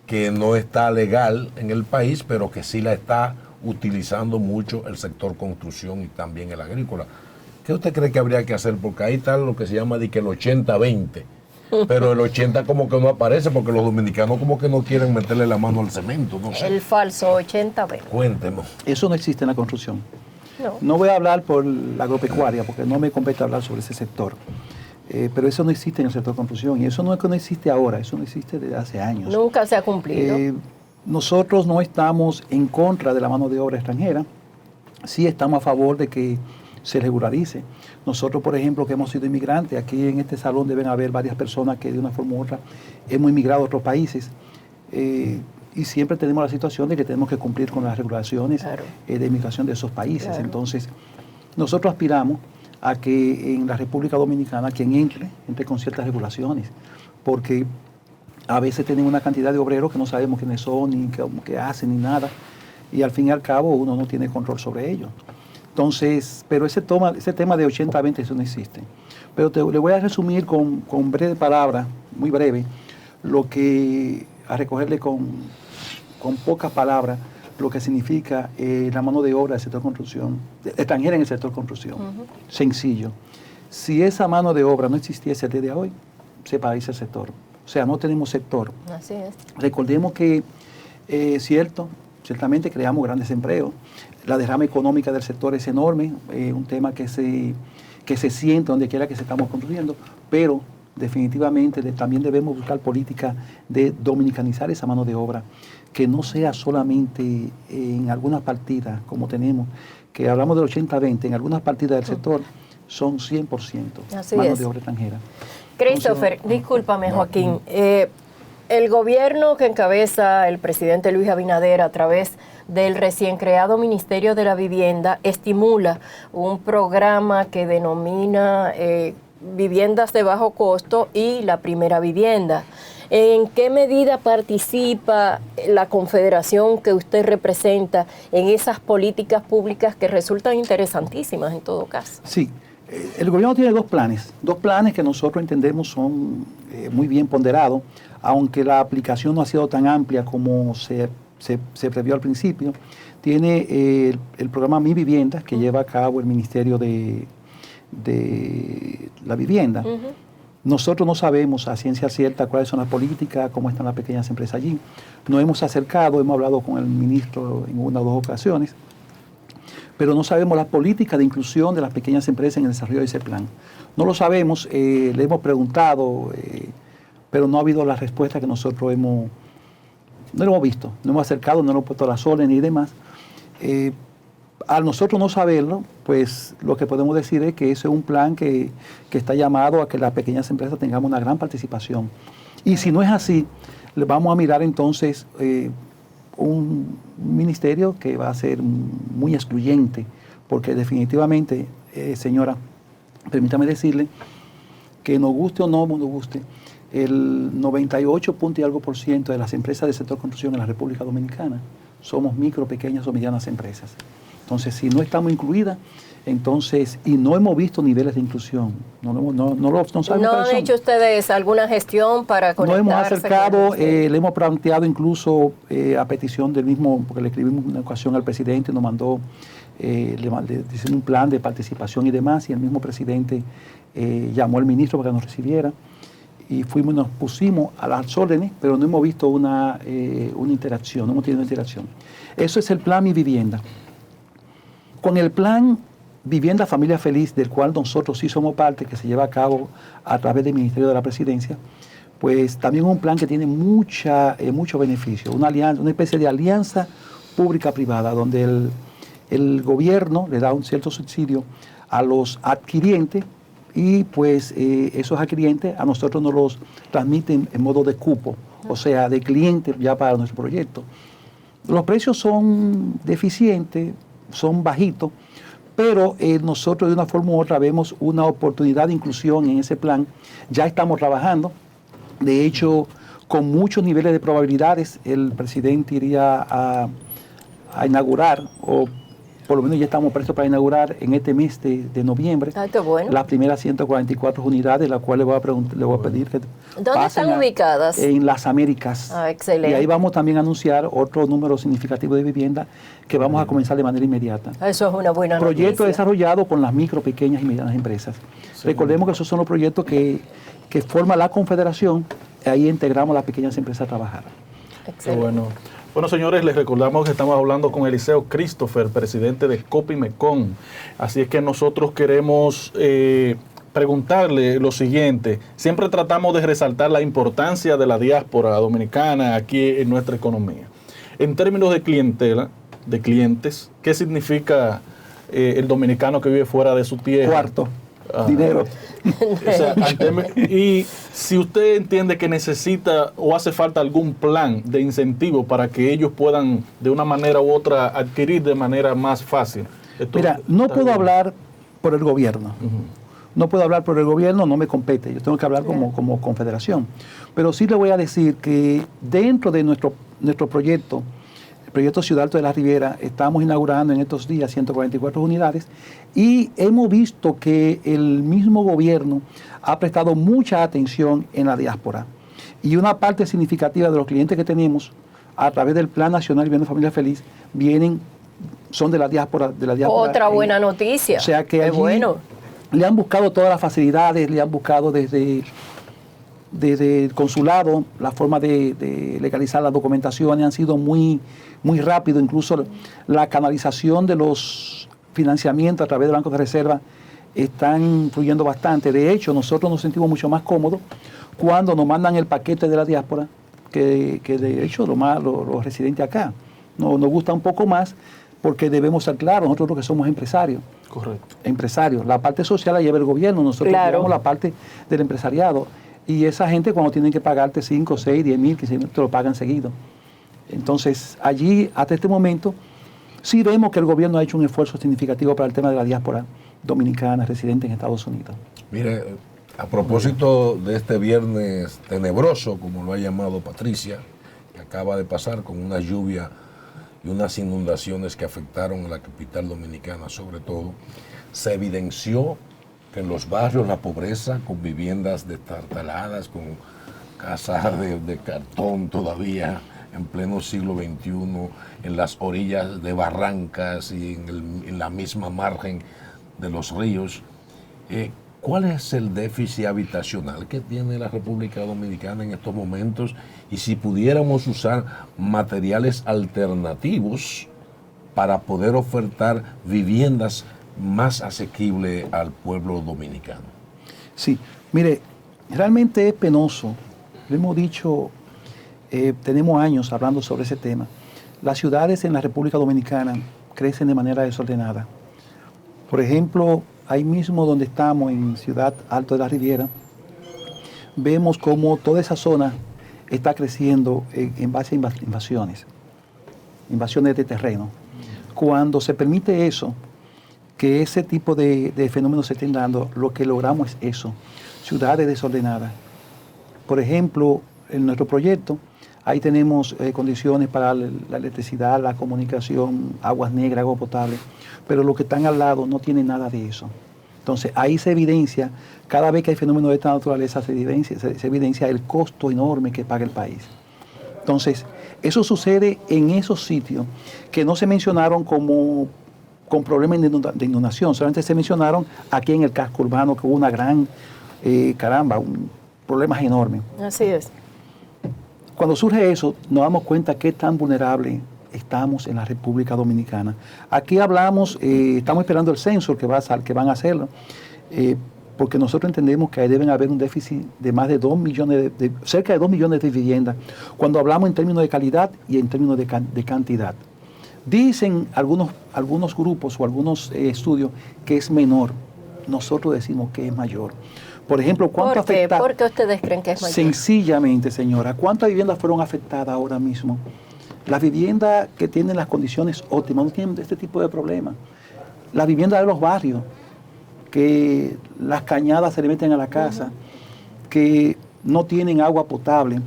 que no está legal en el país, pero que sí la está utilizando mucho el sector construcción y también el agrícola. ¿Qué usted cree que habría que hacer? Porque ahí está lo que se llama de que el 80-20, pero el 80 como que no aparece porque los dominicanos como que no quieren meterle la mano al cemento, no sé. El falso 80-20. Cuénteme. Eso no existe en la construcción. No voy a hablar por la agropecuaria porque no me compete hablar sobre ese sector. Pero eso no existe en el sector de construcción, y eso no es que no existe ahora, eso no existe desde hace años. Nunca se ha cumplido. Nosotros no estamos en contra de la mano de obra extranjera, sí estamos a favor de que se regularice. Nosotros, por ejemplo, que hemos sido inmigrantes, aquí en este salón deben haber varias personas que de una forma u otra hemos inmigrado a otros países, y siempre tenemos la situación de que tenemos que cumplir con las regulaciones de inmigración de esos países. Claro. Entonces, nosotros aspiramos a que en la República Dominicana quien entre con ciertas regulaciones, porque a veces tienen una cantidad de obreros que no sabemos quiénes son, ni qué hacen, ni nada, y al fin y al cabo uno no tiene control sobre ellos. Entonces, pero ese tema de 80-20, eso no existe. Pero le voy a resumir con breve palabra, muy breve, a recogerle con pocas palabras, lo que significa la mano de obra del sector construcción, extranjera en el sector construcción. Sencillo. Si esa mano de obra no existiese el día de hoy, se paraliza el sector. O sea, no tenemos sector. Así es. Recordemos que, ciertamente creamos grandes empleos. La derrama económica del sector es enorme, un tema que se siente donde quiera que se estamos construyendo, pero definitivamente también debemos buscar políticas de dominicanizar esa mano de obra, que no sea solamente en algunas partidas, como tenemos, que hablamos del 80-20, en algunas partidas del sector son 100% mano de obra extranjera. Christopher, discúlpame, Joaquín, el gobierno que encabeza el presidente Luis Abinader a través del recién creado Ministerio de la Vivienda estimula un programa que denomina viviendas de bajo costo y la primera vivienda. ¿En qué medida participa la confederación que usted representa en esas políticas públicas que resultan interesantísimas en todo caso? Sí, el gobierno tiene dos planes que nosotros entendemos son muy bien ponderados, aunque la aplicación no ha sido tan amplia como se previó al principio. Tiene el programa Mi Vivienda, que lleva a cabo el Ministerio de la Vivienda. Nosotros no sabemos a ciencia cierta cuáles son las políticas, cómo están las pequeñas empresas allí. Nos hemos acercado, hemos hablado con el ministro en una o dos ocasiones, pero no sabemos las políticas de inclusión de las pequeñas empresas en el desarrollo de ese plan. No lo sabemos, le hemos preguntado, pero no ha habido la respuesta que nosotros no lo hemos visto, no hemos acercado, no hemos puesto las órdenes y demás. Al nosotros no saberlo, pues lo que podemos decir es que ese es un plan que está llamado a que las pequeñas empresas tengamos una gran participación. Y si no es así, le vamos a mirar entonces un ministerio que va a ser muy excluyente, porque definitivamente, señora, permítame decirle que nos guste o no nos guste, el 98 y algo % de las empresas del sector construcción en la República Dominicana somos micro, pequeñas o medianas empresas. Entonces, si no estamos incluidas, entonces, y no hemos visto niveles de inclusión, no han hecho ustedes alguna gestión para conectarse? No hemos acercado, le hemos planteado incluso a petición del mismo, porque le escribimos una ocasión al presidente, nos mandó, le hicimos un plan de participación y demás, y el mismo presidente llamó al ministro para que nos recibiera, y nos pusimos a las órdenes, pero no hemos visto una interacción, no hemos tenido una interacción. Eso es el plan Mi Vivienda. Con el plan Vivienda Familia Feliz, del cual nosotros sí somos parte, que se lleva a cabo a través del Ministerio de la Presidencia, pues también un plan que tiene mucho beneficio, una especie de alianza pública-privada, donde el gobierno le da un cierto subsidio a los adquirientes, y pues esos adquirientes a nosotros nos los transmiten en modo de cupo, o sea, de clientes ya para nuestro proyecto. Los precios son deficientes, son bajitos, pero nosotros de una forma u otra vemos una oportunidad de inclusión en ese plan. Ya estamos trabajando, de hecho, con muchos niveles de probabilidades, el presidente iría a inaugurar, o por lo menos ya estamos prestos para inaugurar en este mes de noviembre, qué bueno, las primeras 144 unidades, las cuales le voy a pedir que ¿dónde están ubicadas? En las Américas. Excelente. Y ahí vamos también a anunciar otro número significativo de vivienda que vamos a comenzar de manera inmediata. Eso es una buena noticia. Proyecto desarrollado con las micro, pequeñas y medianas empresas. Sí. Recordemos que esos son los proyectos que forma la Confederación, y ahí integramos las pequeñas empresas a trabajar. Excelente. Bueno, señores, les recordamos que estamos hablando con Eliseo Christopher, presidente de Copimecon. Así es que nosotros queremos preguntarle lo siguiente. Siempre tratamos de resaltar la importancia de la diáspora dominicana aquí en nuestra economía. En términos de clientela, de clientes, ¿qué significa el dominicano que vive fuera de su tierra? Cuarto. Dinero. O sea, y si usted entiende que necesita o hace falta algún plan de incentivo para que ellos puedan de una manera u otra adquirir de manera más fácil. Mira, no puedo hablar por el gobierno. No puedo hablar por el gobierno, no me compete. Yo tengo que hablar como confederación. Pero sí le voy a decir que dentro de nuestro proyecto, el proyecto Ciudad Alto de la Riviera, estamos inaugurando en estos días 144 unidades y hemos visto que el mismo gobierno ha prestado mucha atención en la diáspora. Y una parte significativa de los clientes que tenemos a través del Plan Nacional Vivienda Familia Feliz son de la diáspora. Otra buena noticia. O sea que allí le han buscado todas las facilidades, le han buscado desde el consulado, la forma de legalizar las documentaciones han sido muy rápido, incluso la canalización de los financiamientos a través del Banco de Reserva están fluyendo bastante. De hecho, nosotros nos sentimos mucho más cómodos cuando nos mandan el paquete de la diáspora que de hecho los residentes acá. Nos gusta un poco más porque debemos ser claros, nosotros los que somos empresarios. Correcto. Empresarios. La parte social la lleva el gobierno, nosotros llevamos la parte del empresariado. Y esa gente cuando tienen que pagarte 5, 6, 10 mil, 15 mil, te lo pagan seguido. Entonces, allí, hasta este momento, sí vemos que el gobierno ha hecho un esfuerzo significativo para el tema de la diáspora dominicana residente en Estados Unidos. Mire, A propósito de este viernes tenebroso, como lo ha llamado Patricia, que acaba de pasar con una lluvia y unas inundaciones que afectaron a la capital dominicana sobre todo, se evidenció que en los barrios la pobreza, con viviendas destartaladas, con casas de cartón todavía en pleno siglo XXI, en las orillas de barrancas y en la misma margen de los ríos. ¿Cuál es el déficit habitacional que tiene la República Dominicana en estos momentos? Y si pudiéramos usar materiales alternativos para poder ofertar viviendas más asequibles al pueblo dominicano. Sí, mire, realmente es penoso. Lo hemos dicho, tenemos años hablando sobre ese tema. Las ciudades en la República Dominicana crecen de manera desordenada. Por ejemplo, ahí mismo donde estamos, en Ciudad Alto de la Riviera, vemos cómo toda esa zona está creciendo en base a invasiones de terreno. Cuando se permite eso, que ese tipo de fenómenos se estén dando, lo que logramos es eso, ciudades desordenadas. Por ejemplo, en nuestro proyecto, ahí tenemos condiciones para la electricidad, la comunicación, aguas negras, agua potable, pero los que están al lado no tienen nada de eso. Entonces, ahí se evidencia, cada vez que hay fenómenos de esta naturaleza, se evidencia el costo enorme que paga el país. Entonces, eso sucede en esos sitios que no se mencionaron como con problemas de inundación, solamente se mencionaron aquí en el casco urbano, que hubo una gran, problemas enormes. Así es. Cuando surge eso, nos damos cuenta qué tan vulnerable estamos en la República Dominicana. Aquí hablamos, estamos esperando el censo que van a hacerlo, porque nosotros entendemos que ahí deben haber un déficit de más de 2 millones, cerca de 2 millones de viviendas, cuando hablamos en términos de calidad y en términos de cantidad. Dicen algunos grupos o algunos estudios que es menor. Nosotros decimos que es mayor. Por ejemplo, ¿cuánto afecta? ¿Por qué ustedes creen que es mayor? Sencillamente, señora, ¿cuántas viviendas fueron afectadas ahora mismo? Las viviendas que tienen las condiciones óptimas no tienen este tipo de problemas. Las viviendas de los barrios, que las cañadas se le meten a la casa, que no tienen agua potable,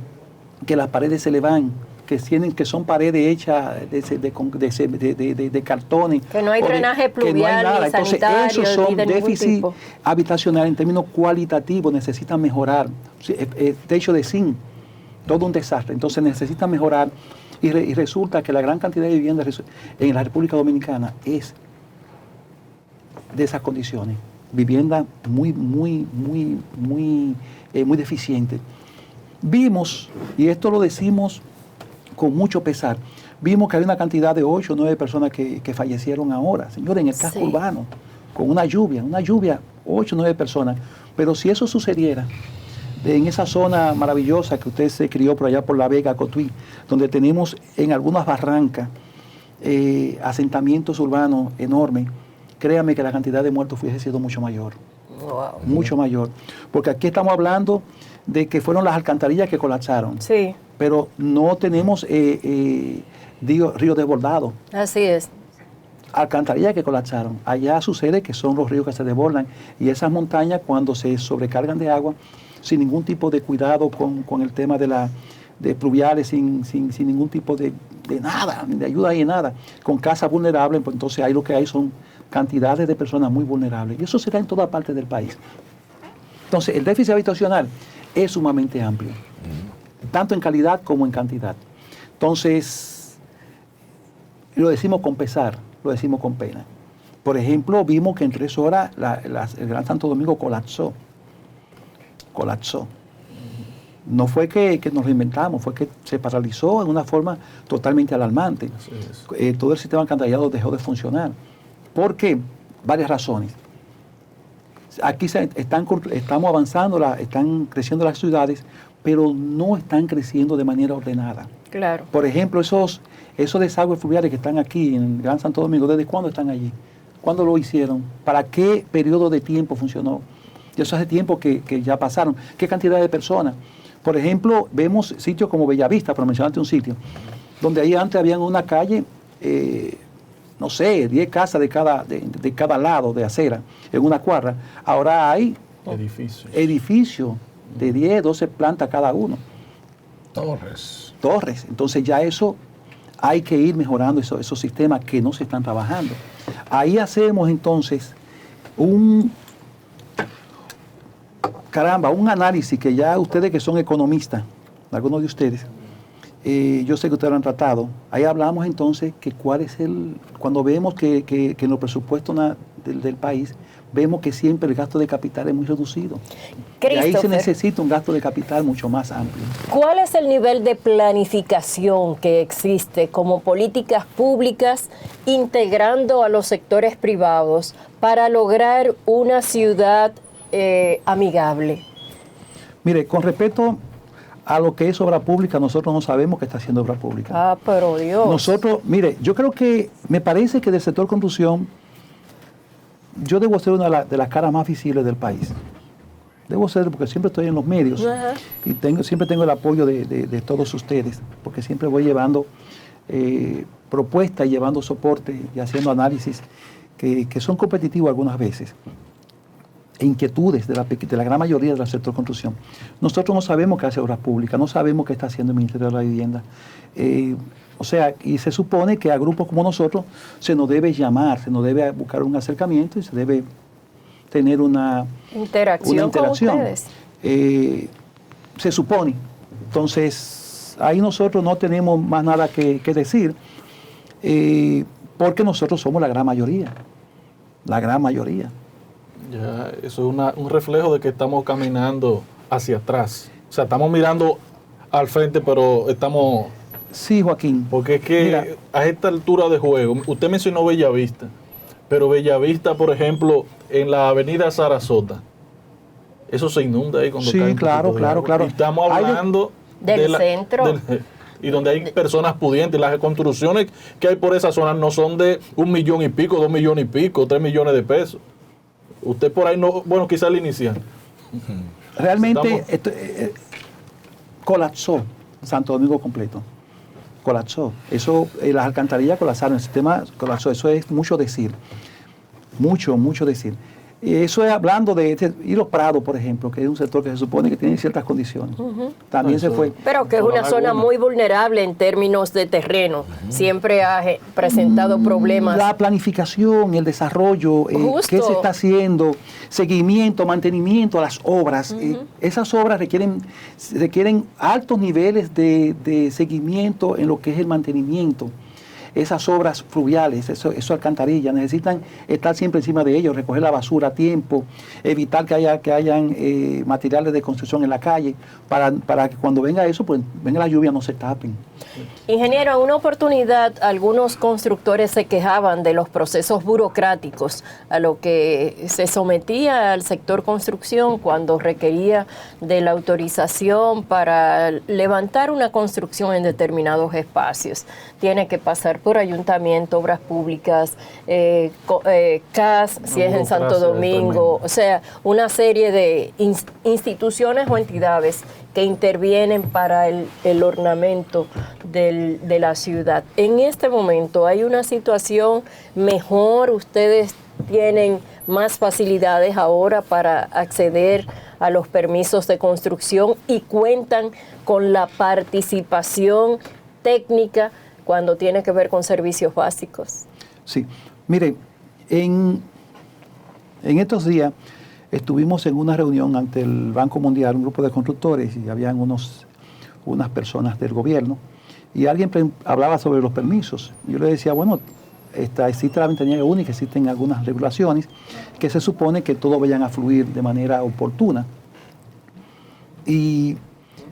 que las paredes se le van, que son paredes hechas de cartones. Que no hay drenaje pluvial, que no hay nada. ni Entonces, sanitario, esos son ni de ningún déficits tipo. habitacionales en términos cualitativos, necesitan mejorar. Techo de zinc, todo un desastre. Entonces, necesitan mejorar. Y resulta que la gran cantidad de viviendas en la República Dominicana es de esas condiciones. Vivienda muy deficiente. Vimos, y esto lo decimos con mucho pesar, vimos que hay una cantidad de 8 o 9 personas que fallecieron ahora, señores, en el casco urbano, con una lluvia, 8 o 9 personas. Pero si eso sucediera en esa zona maravillosa que usted se crió por allá por La Vega, Cotuí, donde tenemos en algunas barrancas asentamientos urbanos enormes, créame que la cantidad de muertos hubiese sido mucho mayor. Wow. Mucho mayor. Porque aquí estamos hablando de que fueron las alcantarillas que colapsaron. Sí. Pero no tenemos ríos desbordados. Así es. Alcantarillas que colapsaron. Allá sucede que son los ríos que se desbordan y esas montañas cuando se sobrecargan de agua, sin ningún tipo de cuidado con el tema de pluviales, sin ningún tipo de nada, de ayuda y nada, con casas vulnerables, pues entonces ahí lo que hay son cantidades de personas muy vulnerables. Y eso se da en toda parte del país. Entonces, el déficit habitacional es sumamente amplio, tanto en calidad como en cantidad. Entonces, lo decimos con pesar, lo decimos con pena. Por ejemplo, vimos que en 3 horas el Gran Santo Domingo colapsó. No fue que nos lo inventamos, fue que se paralizó en una forma totalmente alarmante. Todo el sistema alcantarillado dejó de funcionar. ¿Por qué? Varias razones. Aquí estamos avanzando, están creciendo las ciudades, pero no están creciendo de manera ordenada. Claro. Por ejemplo, esos desagües fluviales que están aquí en el Gran Santo Domingo, ¿desde cuándo están allí? ¿Cuándo lo hicieron? ¿Para qué periodo de tiempo funcionó? Y eso hace tiempo que ya pasaron. ¿Qué cantidad de personas? Por ejemplo, vemos sitios como Bellavista, por mencionarte un sitio, donde ahí antes había una calle, 10 casas de cada lado de acera, en una cuadra. Ahora hay edificios de 10, 12 plantas cada uno. Torres. Entonces ya eso hay que ir mejorando esos sistemas que no se están trabajando. Ahí hacemos entonces un análisis que ya ustedes que son economistas, algunos de ustedes, yo sé que ustedes lo han tratado. Ahí hablamos entonces que cuando vemos que en los presupuestos del país, vemos que siempre el gasto de capital es muy reducido. Y ahí se necesita un gasto de capital mucho más amplio. ¿Cuál es el nivel de planificación que existe como políticas públicas integrando a los sectores privados para lograr una ciudad amigable? Mire, con respecto a lo que es obra pública, nosotros no sabemos qué está haciendo obra pública. Ah, pero Dios. Nosotros, mire, yo creo que, me parece que del sector construcción, yo debo ser una de las caras más visibles del país. Debo ser, porque siempre estoy en los medios. Ajá. Y siempre tengo el apoyo de todos ustedes, porque siempre voy llevando propuestas y llevando soporte y haciendo análisis que son competitivos algunas veces. E inquietudes de la gran mayoría del sector construcción. Nosotros no sabemos qué hace Obras Públicas, no sabemos qué está haciendo el Ministerio de la Vivienda. O sea, y se supone que a grupos como nosotros se nos debe llamar, se nos debe buscar un acercamiento y se debe tener una interacción. Con ustedes. Se supone. Entonces, ahí nosotros no tenemos más nada que decir, porque nosotros somos la gran mayoría. La gran mayoría. Ya, eso es un reflejo de que estamos caminando hacia atrás. O sea, estamos mirando al frente, pero estamos... Sí, Joaquín. Porque es que mira, a esta altura de juego, usted mencionó Bellavista, pero Bellavista, por ejemplo, en la avenida Sarasota, eso se inunda ahí cuando sí, cae un claro. Y estamos hablando del centro. Y donde hay personas pudientes. Las construcciones que hay por esa zona no son de 1 millón y pico, 2 millones y pico, 3 millones de pesos. Usted por ahí no, bueno, quizá al inicial. Realmente colapsó Santo Domingo completo. Colapsó. Eso, las alcantarillas colapsaron, el sistema colapsó. Eso es mucho decir. Mucho decir. Eso es hablando y los Prados, por ejemplo, que es un sector que se supone que tiene ciertas condiciones. También se fue. Pero que es una zona muy vulnerable en términos de terreno. Siempre ha presentado problemas. La planificación, el desarrollo, qué se está haciendo, seguimiento, mantenimiento a las obras. Esas obras requieren altos niveles de seguimiento en lo que es el mantenimiento. Esas obras fluviales, eso alcantarillas, necesitan estar siempre encima de ellos, recoger la basura a tiempo, evitar que hayan materiales de construcción en la calle, para que cuando venga eso, pues venga la lluvia, no se tapen. Ingeniero, en una oportunidad algunos constructores se quejaban de los procesos burocráticos a lo que se sometía al sector construcción cuando requería de la autorización para levantar una construcción en determinados espacios. Tiene que pasar por ayuntamiento, obras públicas, CAS, si es en Santo Domingo, o sea, una serie de instituciones o entidades que intervienen para el ornamento de la ciudad. En este momento hay una situación mejor, ustedes tienen más facilidades ahora para acceder a los permisos de construcción y cuentan con la participación técnica cuando tiene que ver con servicios básicos. Sí, mire, en estos días estuvimos en una reunión ante el Banco Mundial, un grupo de constructores, y habían unas personas del gobierno, y alguien hablaba sobre los permisos. Yo le decía, bueno, existe la ventanilla única, existen algunas regulaciones que se supone que todos vayan a fluir de manera oportuna.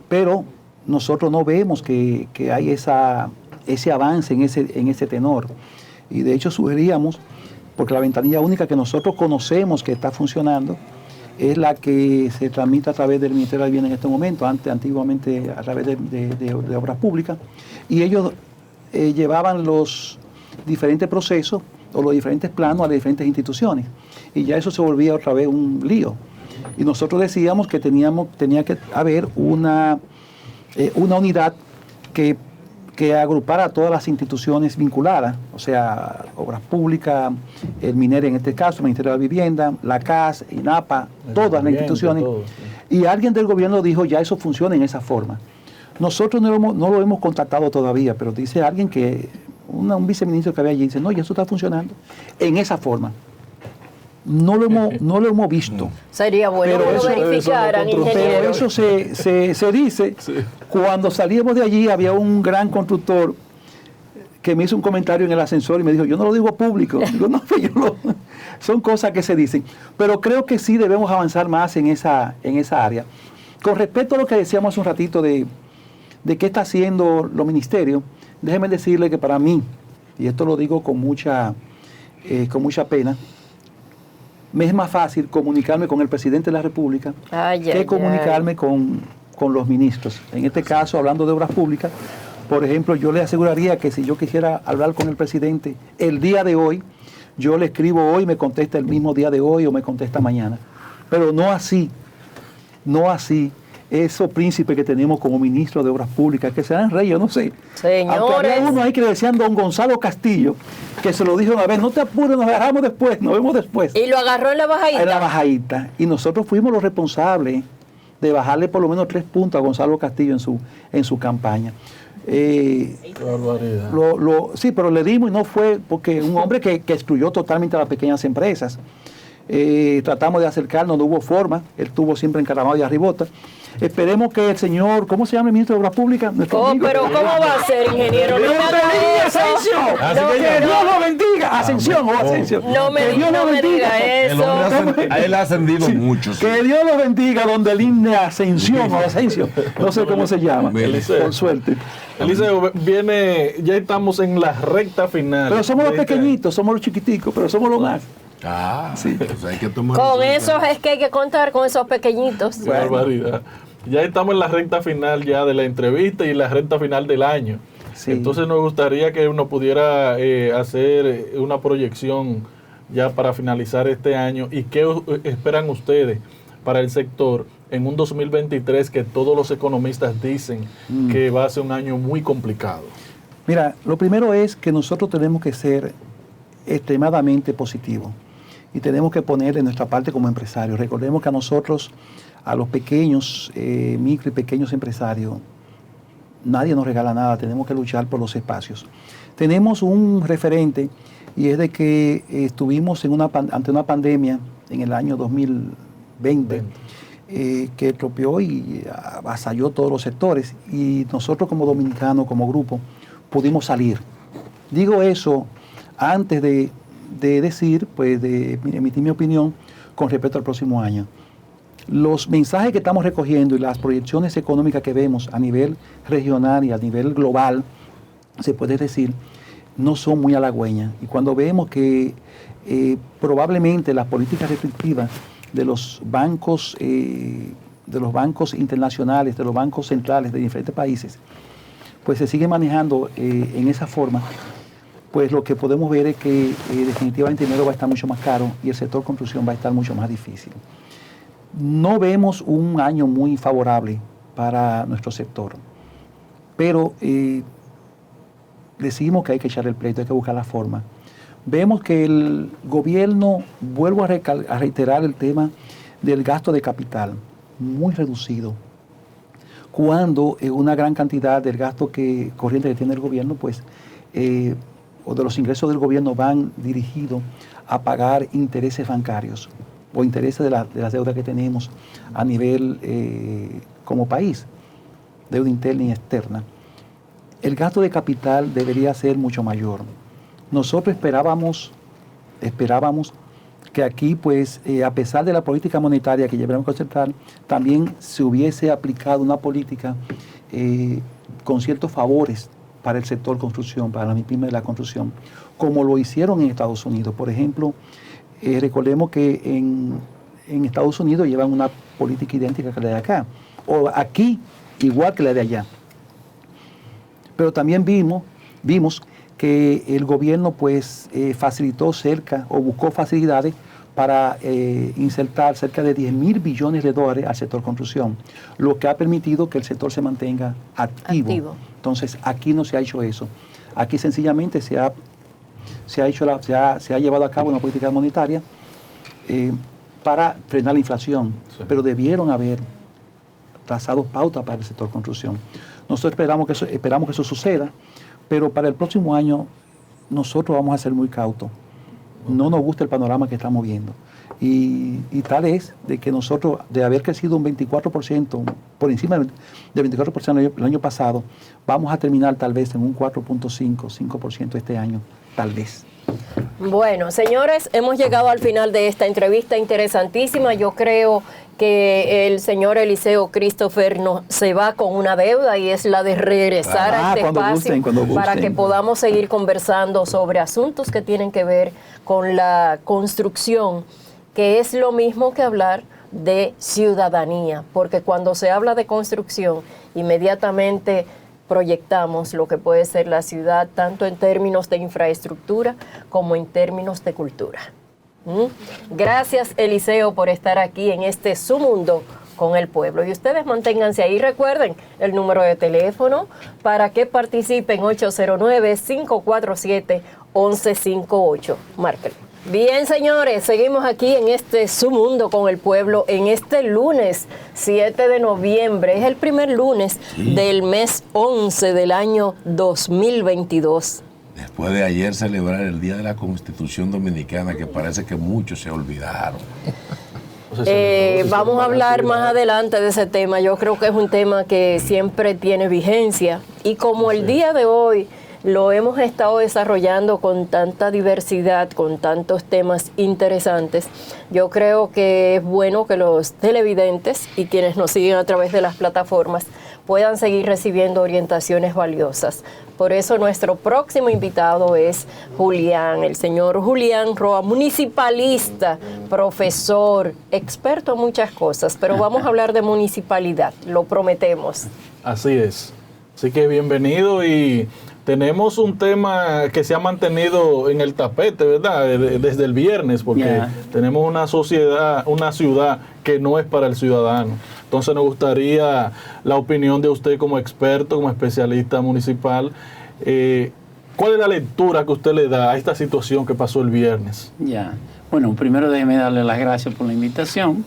Pero nosotros no vemos que hay ese avance en ese tenor. Y de hecho sugeríamos, porque la ventanilla única que nosotros conocemos que está funcionando es la que se tramita a través del Ministerio de Vivienda en este momento, antiguamente a través de Obras Públicas, y ellos llevaban los diferentes procesos o los diferentes planos a las diferentes instituciones, y ya eso se volvía otra vez un lío. Y nosotros decíamos que tenía que haber una unidad que que agrupara a todas las instituciones vinculadas, o sea, Obras Públicas, el Minera en este caso, el Ministerio de la Vivienda, la CAS, INAPA, todas las instituciones. Y alguien del gobierno dijo, ya eso funciona en esa forma. Nosotros no lo hemos contactado todavía, pero dice alguien que, un viceministro que había allí, dice, no, ya eso está funcionando en esa forma. No lo hemos visto. Sería bueno que lo verificaran, ingeniero. Pero eso se dice. Sí. Cuando salíamos de allí había un gran constructor que me hizo un comentario en el ascensor y me dijo, yo no lo digo público. Digo, no, son cosas que se dicen. Pero creo que sí debemos avanzar más en esa área. Con respecto a lo que decíamos hace un ratito de qué está haciendo los ministerios, déjenme decirle que para mí, y esto lo digo con mucha pena, me es más fácil comunicarme con el presidente de la República que comunicarme con los ministros. En este caso, hablando de obras públicas, por ejemplo, yo le aseguraría que si yo quisiera hablar con el presidente el día de hoy, yo le escribo hoy, me contesta el mismo día de hoy o me contesta mañana. Pero no así esos príncipes que tenemos como ministros de Obras Públicas, que serán reyes, yo no sé. Señores. Aunque había uno ahí que le decían don Gonzalo Castillo, que se lo dijo una vez, no te apures, nos agarramos después, nos vemos después. Y lo agarró en la bajadita. En la bajadita. Y nosotros fuimos los responsables de bajarle por lo menos 3 puntos a Gonzalo Castillo en su campaña. Barbaridad. Sí, pero le dimos y no fue porque un hombre que excluyó totalmente a las pequeñas empresas. Tratamos de acercarnos, no hubo forma, él estuvo siempre encaramado y arribota. Esperemos que el señor, ¿cómo se llama el ministro de Obras Públicas? Pero ¿cómo va a ser, ingeniero? ¡Bienvenido, Asensio! Que Dios lo bendiga, Ascensión o Asensio. No me diga eso. A él ha ascendido mucho. Sí. Que Dios lo bendiga donde el himne Ascensión o Asensio, no sé cómo se llama, por suerte. Eliseo, ya estamos en la recta final. Pero somos los pequeñitos, somos los chiquiticos, pero somos los más. Sí, pues hay que tomar con esos es que hay que contar con esos pequeñitos. Barbaridad. Ya estamos en la recta final ya de la entrevista y la recta final del año. Sí. Entonces nos gustaría que uno pudiera hacer una proyección ya para finalizar este año y qué esperan ustedes para el sector en un 2023 que todos los economistas dicen que va a ser un año muy complicado. Mira, lo primero es que nosotros tenemos que ser extremadamente positivos y tenemos que ponerle nuestra parte como empresarios. Recordemos que a nosotros, a los pequeños, micro y pequeños empresarios, nadie nos regala nada, tenemos que luchar por los espacios. Tenemos un referente y es de que estuvimos ante una pandemia en el año 2020 que estropeó y avasalló todos los sectores y nosotros como dominicanos, como grupo, pudimos salir. Digo eso antes de decir, pues de emitir mi opinión con respecto al próximo año. Los mensajes que estamos recogiendo y las proyecciones económicas que vemos a nivel regional y a nivel global, se puede decir, no son muy halagüeñas. Y cuando vemos que probablemente las políticas restrictivas de los bancos internacionales, de los bancos centrales de diferentes países, pues se sigue manejando en esa forma, pues lo que podemos ver es que definitivamente el dinero va a estar mucho más caro y el sector construcción va a estar mucho más difícil. No vemos un año muy favorable para nuestro sector, pero decimos que hay que echar el pleito, hay que buscar la forma. Vemos que el gobierno, vuelvo a reiterar el tema del gasto de capital, muy reducido, cuando una gran cantidad del gasto corriente que tiene el gobierno, pues, o de los ingresos del gobierno van dirigidos a pagar intereses bancarios o intereses de las deudas que tenemos a nivel como país, deuda interna y externa. El gasto de capital debería ser mucho mayor. Nosotros esperábamos que aquí, pues, a pesar de la política monetaria que llevamos a concertar, también se hubiese aplicado una política con ciertos favores para el sector construcción, para la MIPYME de la construcción, como lo hicieron en Estados Unidos. Por ejemplo, recordemos que en Estados Unidos llevan una política idéntica que la de acá, o aquí igual que la de allá. Pero también vimos que el gobierno pues facilitó cerca o buscó facilidades para insertar cerca de 10.000 billones de dólares al sector construcción, lo que ha permitido que el sector se mantenga activo. Entonces, aquí no se ha hecho eso. Aquí sencillamente se ha llevado a cabo una política monetaria para frenar la inflación, pero debieron haber trazado pautas para el sector construcción. Nosotros esperamos que eso suceda, pero para el próximo año nosotros vamos a ser muy cautos. No nos gusta el panorama que estamos viendo. Y tal es de que nosotros, de haber crecido un 24%, por encima del 24% el año pasado, vamos a terminar tal vez en un 4.5, 5% este año, tal vez. Bueno, señores, hemos llegado al final de esta entrevista interesantísima. Yo creo que el señor Eliseo Christopher se va con una deuda y es la de regresar a este espacio para que podamos seguir conversando sobre asuntos que tienen que ver con la construcción, que es lo mismo que hablar de ciudadanía, porque cuando se habla de construcción, inmediatamente proyectamos lo que puede ser la ciudad, tanto en términos de infraestructura como en términos de cultura. Gracias, Eliseo, por estar aquí en este Su Mundo con el Pueblo. Y ustedes manténganse ahí. Recuerden el número de teléfono para que participen, 809-547-1158. Márquenlo. Bien, señores, seguimos aquí en este Su Mundo con el Pueblo en este lunes 7 de noviembre. Es el primer lunes del mes 11 del año 2022. Después de ayer celebrar el Día de la Constitución Dominicana, que parece que muchos se olvidaron. Vamos a hablar más adelante de ese tema. Yo creo que es un tema que siempre tiene vigencia. Y como el día de hoy lo hemos estado desarrollando con tanta diversidad, con tantos temas interesantes, yo creo que es bueno que los televidentes y quienes nos siguen a través de las plataformas puedan seguir recibiendo orientaciones valiosas. Por eso nuestro próximo invitado es Julián, el señor Julián Roa, municipalista, profesor, experto en muchas cosas, pero vamos a hablar de municipalidad, lo prometemos. Así es. Así que bienvenido, y tenemos un tema que se ha mantenido en el tapete, ¿verdad? Desde el viernes, porque tenemos una ciudad que no es para el ciudadano. Entonces nos gustaría la opinión de usted como experto, como especialista municipal. ¿Cuál es la lectura que usted le da a esta situación que pasó el viernes? Bueno, primero déjeme darle las gracias por la invitación.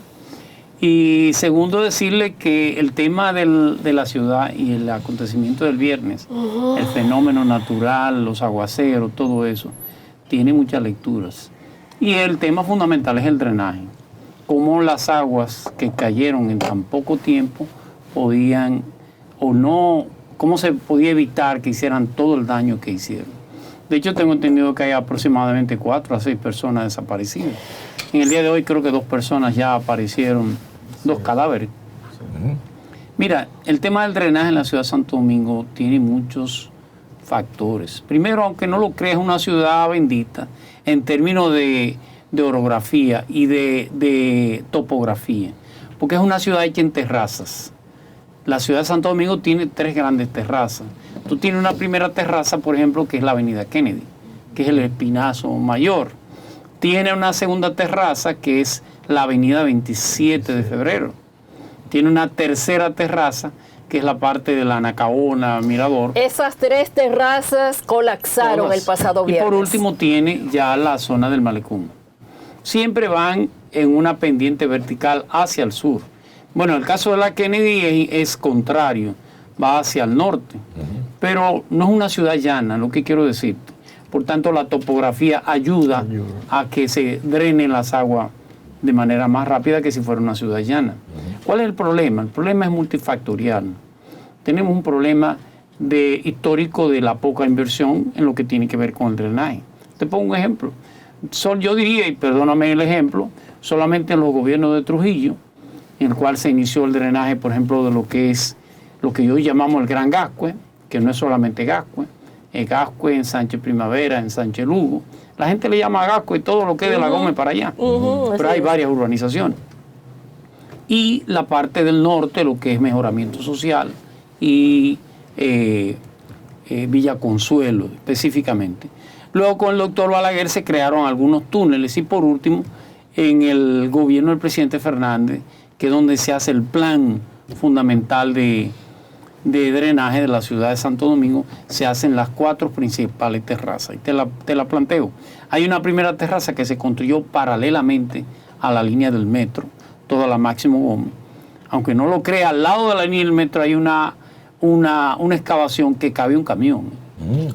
Y segundo, decirle que el tema de la ciudad y el acontecimiento del viernes, el fenómeno natural, los aguaceros, todo eso, tiene muchas lecturas. Y el tema fundamental es el drenaje. Cómo las aguas que cayeron en tan poco tiempo podían o no, cómo se podía evitar que hicieran todo el daño que hicieron. De hecho, tengo entendido que hay aproximadamente 4 a 6 personas desaparecidas. En el día de hoy creo que 2 personas ya aparecieron, 2 cadáveres. Mira, el tema del drenaje en la ciudad de Santo Domingo tiene muchos factores. Primero, aunque no lo creas, es una ciudad bendita en términos de orografía y de topografía, porque es una ciudad hecha en terrazas. La ciudad de Santo Domingo tiene 3 grandes terrazas. Tú tienes una primera terraza, por ejemplo, que es la avenida Kennedy, que es el Espinazo Mayor. Tiene una segunda terraza, que es la avenida 27 de Febrero. Tiene una tercera terraza, que es la parte de la Nacaona, Mirador. Esas 3 terrazas colapsaron el pasado viernes. Y por último tiene ya la zona del Malecón. Siempre van en una pendiente vertical hacia el sur. Bueno, el caso de la Kennedy es contrario, va hacia el norte, pero no es una ciudad llana, lo que quiero decirte. Por tanto, la topografía ayuda a que se drenen las aguas de manera más rápida que si fuera una ciudad llana. ¿Cuál es el problema? El problema es multifactorial. Tenemos un problema histórico de la poca inversión en lo que tiene que ver con el drenaje. Te pongo un ejemplo. Yo diría, y perdóname el ejemplo, solamente en los gobiernos de Trujillo, en el cual se inició el drenaje, por ejemplo, de lo que es lo que hoy llamamos el Gran Gascue, que no es solamente Gascue, es Gascue en Sánchez Primavera, en Sánchez Lugo. La gente le llama Gascue y todo lo que es de La Gómez para allá, pero hay varias urbanizaciones. Y la parte del norte, lo que es mejoramiento social y Villa Consuelo específicamente. Luego con el doctor Balaguer se crearon algunos túneles y por último en el gobierno del presidente Fernández, que es donde se hace el plan fundamental de drenaje de la ciudad de Santo Domingo, se hacen las 4 principales terrazas. Y te la planteo. Hay una primera terraza que se construyó paralelamente a la línea del metro, toda la Máximo Gómez. Aunque no lo crea, al lado de la línea del metro hay una excavación que cabe un camión.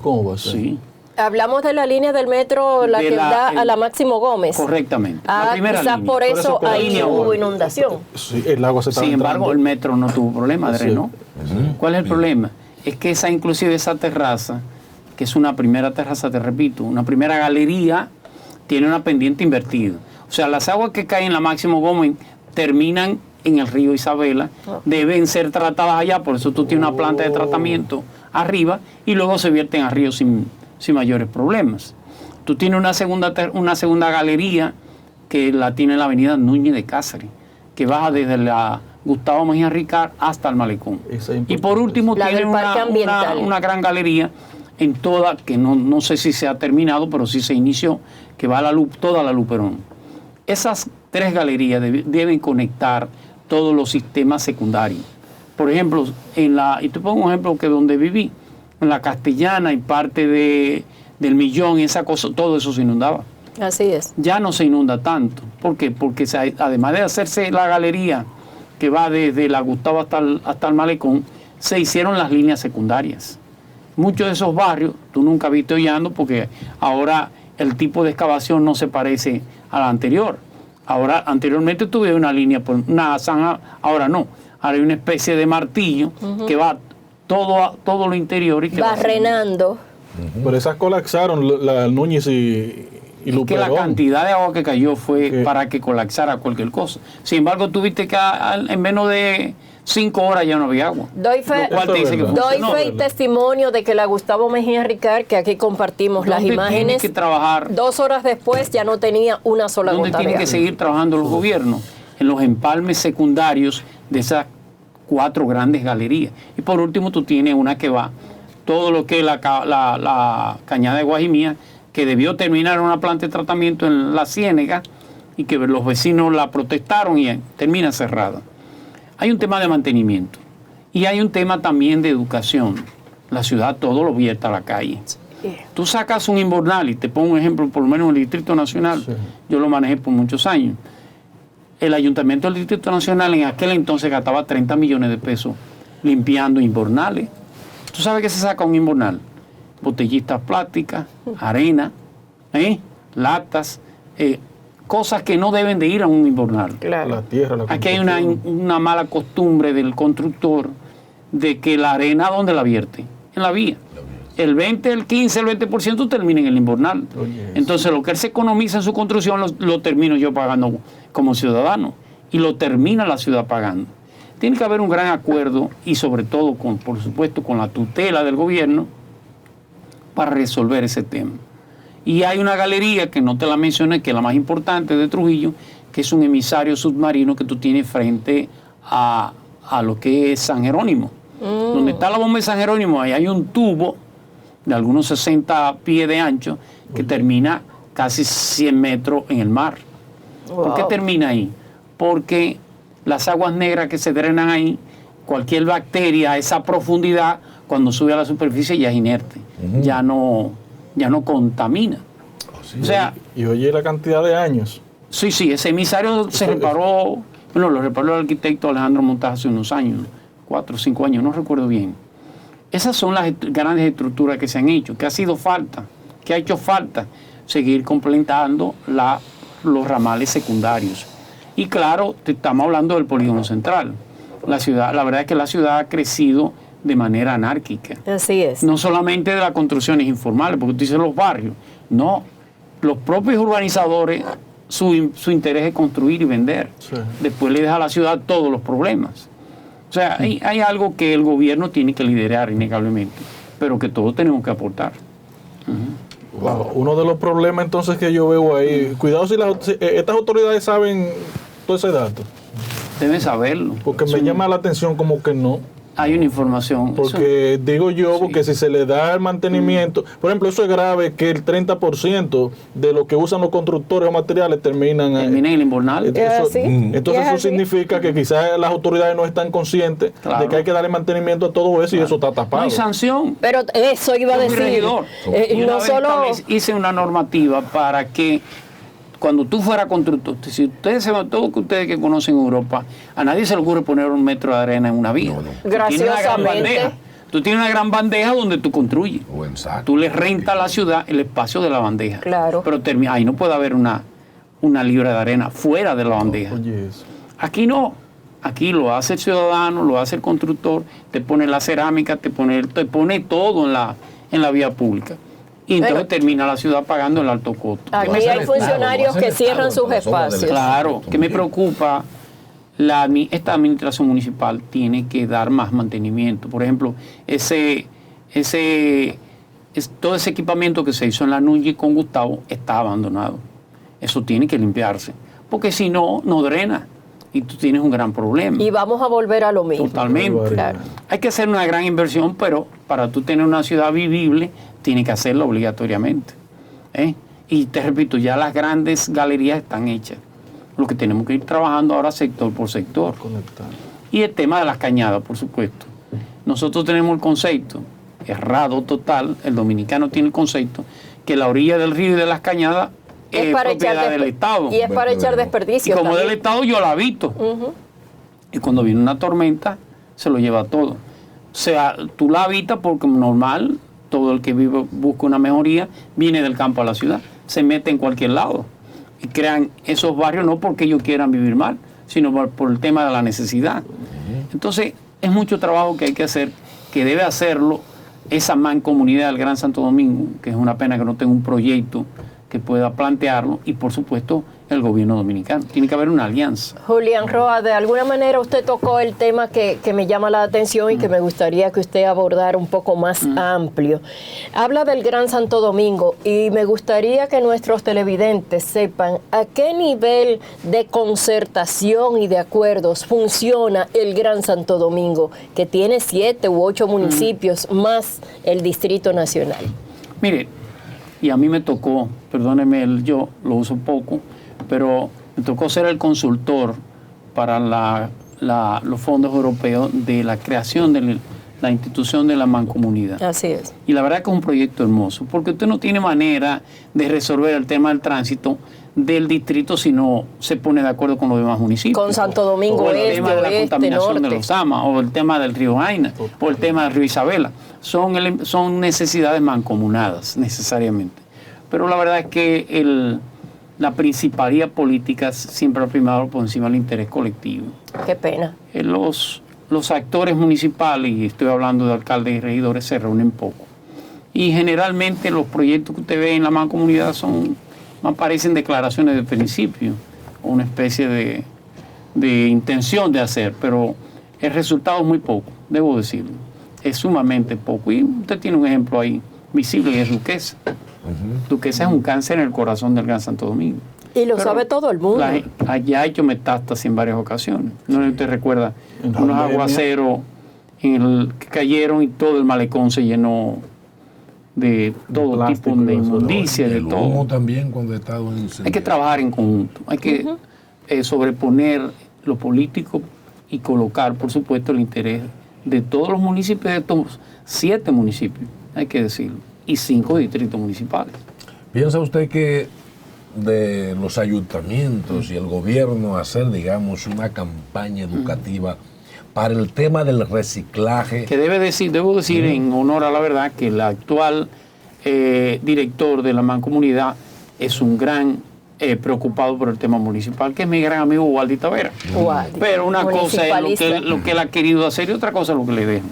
¿Cómo va a ser? Sí. Hablamos de la línea del metro, la que da a la Máximo Gómez. Correctamente. La primera quizás línea. por eso ahí hubo inundación. Sí, el agua se está Sin embargo, el metro no tuvo problema, drenó. ¿Cuál es el problema? Es que inclusive esa terraza, que es una primera terraza, te repito, una primera galería, tiene una pendiente invertida. O sea, las aguas que caen en la Máximo Gómez terminan en el río Isabela, deben ser tratadas allá, por eso tú tienes una planta de tratamiento arriba y luego se vierten a río sin mayores problemas. Tú tienes una segunda galería que la tiene en la avenida Núñez de Cáceres, que baja desde la Gustavo Mejía Ricard hasta el Malecón. Y por último La tiene del Parque Ambiental. una gran galería en toda, que no sé si se ha terminado, pero sí se inició, que va a toda la Luperón. Esas 3 galerías deben conectar todos los sistemas secundarios. Por ejemplo, y te pongo un ejemplo que donde viví, en la Castellana y parte del Millón, esa cosa, todo eso se inundaba. Así es. Ya no se inunda tanto. ¿Por qué? Porque además de hacerse la galería que va desde la Gustavo hasta el Malecón, se hicieron las líneas secundarias. Muchos de esos barrios, tú nunca viste hollando porque ahora el tipo de excavación no se parece a la anterior. Ahora, anteriormente tuve una línea, una zanja, ahora no. Ahora hay una especie de martillo que va todo lo interior y que va renando. Pero esas colapsaron, la Núñez y Luperón. Que la cantidad de agua que cayó fue para que colapsara cualquier cosa. Sin embargo, tuviste que en menos de 5 horas ya no había agua. Doy fe y testimonio de que la Gustavo Mejía Ricard, que aquí compartimos las imágenes, que trabajar, 2 horas después ya no tenía una sola gota de agua. ¿Dónde tienen que seguir trabajando los gobiernos? En los empalmes secundarios de esas 4 grandes galerías. Y por último tú tienes una que va, todo lo que es la cañada de Guajimía, que debió terminar una planta de tratamiento en la Ciénega y que los vecinos la protestaron y termina cerrada. Hay un tema de mantenimiento y hay un tema también de educación. La ciudad todo lo vierte a la calle. Tú sacas un invernal y te pongo un ejemplo, por lo menos en el Distrito Nacional, yo lo manejé por muchos años. El Ayuntamiento del Distrito Nacional en aquel entonces gastaba 30 millones de pesos limpiando invernales. ¿Tú sabes qué se saca un invernal? Botellitas plásticas, arena, latas, cosas que no deben de ir a un invernal. Claro. La tierra, Aquí hay una mala costumbre del constructor de que la arena, ¿dónde la vierte? En la vía. El 20, el 15, el 20% termina en el invernal. Entonces lo que él se economiza en su construcción lo termino yo pagando como ciudadano y lo termina la ciudad pagando. Tiene que haber un gran acuerdo y sobre todo, por supuesto, con la tutela del gobierno para resolver ese tema. Y hay una galería que no te la mencioné, que es la más importante de Trujillo, que es un emisario submarino que tú tienes frente a lo que es San Jerónimo. Donde está la bomba de San Jerónimo, ahí hay un tubo de algunos 60 pies de ancho que termina casi 100 metros en el mar. Wow. ¿Por qué termina ahí? Porque las aguas negras que se drenan ahí, cualquier bacteria a esa profundidad, cuando sube a la superficie ya es inerte, ya no contamina. O sea, y oye la cantidad de años. Sí, ese emisario se reparó, bueno, lo reparó el arquitecto Alejandro Montaje hace unos años, 4 o 5 años, no recuerdo bien. Esas son las grandes estructuras que se han hecho, que ha hecho falta seguir complementando los ramales secundarios. Y claro, estamos hablando del polígono central. La verdad es que la ciudad ha crecido de manera anárquica. Así es. No solamente de las construcciones informales, porque tú dices los barrios. No, los propios urbanizadores, su interés es construir y vender. Sí. Después le deja a la ciudad todos los problemas. O sea, hay algo que el gobierno tiene que liderar innegablemente, pero que todos tenemos que aportar. Wow. Uno de los problemas entonces que yo veo ahí, cuidado si estas autoridades saben todo ese dato. Deben saberlo. Porque me llama la atención como que no. Hay una información. Porque digo yo, porque si se le da el mantenimiento, por ejemplo, eso es grave que el 30% de lo que usan los constructores o materiales terminan en el invernal. Entonces Es eso así. significa que quizás las autoridades no están conscientes de que hay que darle mantenimiento a todo eso y eso está tapado. No hay sanción. Pero eso iba a Yo fui decir. regidor. Y una No vez solo. hice una normativa para que cuando tú fueras constructor, si todos ustedes que conocen Europa, a nadie se le ocurre poner un metro de arena en una vía. No. Tú tienes una gran Graciosamente. bandeja. Tú tienes una gran bandeja donde tú construyes. Exacto. Tú le rentas a la ciudad el espacio de la bandeja. Claro. Pero ahí no puede haber una libra de arena fuera de la bandeja. Oye, eso. Aquí no. Aquí lo hace el ciudadano, lo hace el constructor, te pone la cerámica, te pone todo en la vía pública. Y entonces Bueno. termina la ciudad pagando el alto costo. Aquí Lo hace hay el Estado, funcionarios lo hace que el cierran Estado sus por las obras del espacios. Claro, que me preocupa, esta administración municipal tiene que dar más mantenimiento. Por ejemplo, todo ese equipamiento que se hizo en la Núñez con Gustavo está abandonado. Eso tiene que limpiarse, porque si no, no drena y tú tienes un gran problema. Y vamos a volver a lo mismo. Totalmente. Claro. Hay que hacer una gran inversión, pero para tú tener una ciudad vivible, tienes que hacerlo obligatoriamente. Y te repito, ya las grandes galerías están hechas. Lo que tenemos que ir trabajando ahora sector por sector. Conectar. Y el tema de las cañadas, por supuesto. Nosotros tenemos el concepto, errado total, el dominicano tiene el concepto, que la orilla del río y de las cañadas es propiedad del Estado. Y es para echar Y desperdicio. como del también. Estado yo la habito. Y cuando viene una tormenta, se lo lleva todo. O sea, tú la habitas porque normal, todo el que vive busca una mejoría, viene del campo a la ciudad, se mete en cualquier lado. Y crean esos barrios no porque ellos quieran vivir mal, sino por el tema de la necesidad. Entonces, es mucho trabajo que hay que hacer, que debe hacerlo esa mancomunidad del Gran Santo Domingo, que es una pena que no tenga un proyecto que pueda plantearlo, y por supuesto el gobierno dominicano. Tiene que haber una alianza. Julián Roa, de alguna manera usted tocó el tema que me llama la atención y que me gustaría que usted abordara un poco más amplio. Habla del Gran Santo Domingo y me gustaría que nuestros televidentes sepan a qué nivel de concertación y de acuerdos funciona el Gran Santo Domingo, que tiene 7 u 8 municipios más el Distrito Nacional. Mire, y a mí me tocó, perdóneme, yo lo uso poco, pero me tocó ser el consultor para los fondos europeos de la creación de la institución de la mancomunidad. Así es. Y la verdad que es un proyecto hermoso, porque usted no tiene manera de resolver el tema del tránsito del distrito si no se pone de acuerdo con los demás municipios. Con Santo Domingo o el Este, tema de la Oeste, contaminación de Norte. los Amas, o el tema del río Jaina, o el tema del río Isabela. Son necesidades mancomunadas, necesariamente. Pero la verdad es que la principalía política siempre ha primado por encima del interés colectivo. Qué pena. Los actores municipales, y estoy hablando de alcaldes y regidores, se reúnen poco. Y generalmente los proyectos que usted ve en la mancomunidad más parecen declaraciones de principio, o una especie de intención de hacer, pero el resultado es muy poco, debo decirlo. Es sumamente poco. Y usted tiene un ejemplo ahí visible, y es Duquesa. Duquesa es un cáncer en el corazón del Gran Santo Domingo. Y lo Pero sabe todo el mundo. Ya ha hecho metástasis en varias ocasiones. No sé si usted recuerda En unos pandemia. aguaceros que cayeron y todo el malecón se llenó de todo plástico tipo de y basura. inmundicia, de El humo todo. también cuando ha estado incendiado. Hay que trabajar en conjunto, hay que sobreponer lo político y colocar, por supuesto, el interés de todos los municipios, de estos 7 municipios, hay que decirlo, y 5 distritos municipales. ¿Piensa usted que de los ayuntamientos y el gobierno hacer, digamos, una campaña educativa para el tema del reciclaje? Que debo decir en honor a la verdad que el actual director de la mancomunidad es un gran preocupado por el tema municipal, que es mi gran amigo Waldi Tavera. Waldi, Pero una cosa es lo que él ha querido hacer y otra cosa es lo que le dejo.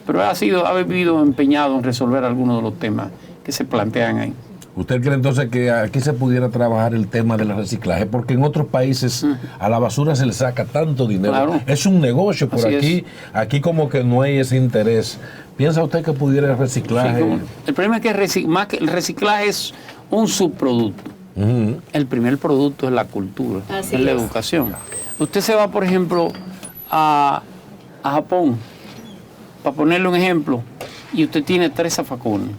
Pero ha vivido empeñado en resolver algunos de los temas que se plantean ahí. ¿Usted cree entonces que aquí se pudiera trabajar el tema del reciclaje? Porque en otros países a la basura se le saca tanto dinero. Claro. Es un negocio, por Así aquí como que no hay ese interés. ¿Piensa usted que pudiera el reciclaje? Sí, el problema es que más que el reciclaje es un subproducto. El primer producto es la cultura, Así es la es. educación. Usted se va, por ejemplo, a Japón para ponerle un ejemplo, y usted tiene 3 zafacones.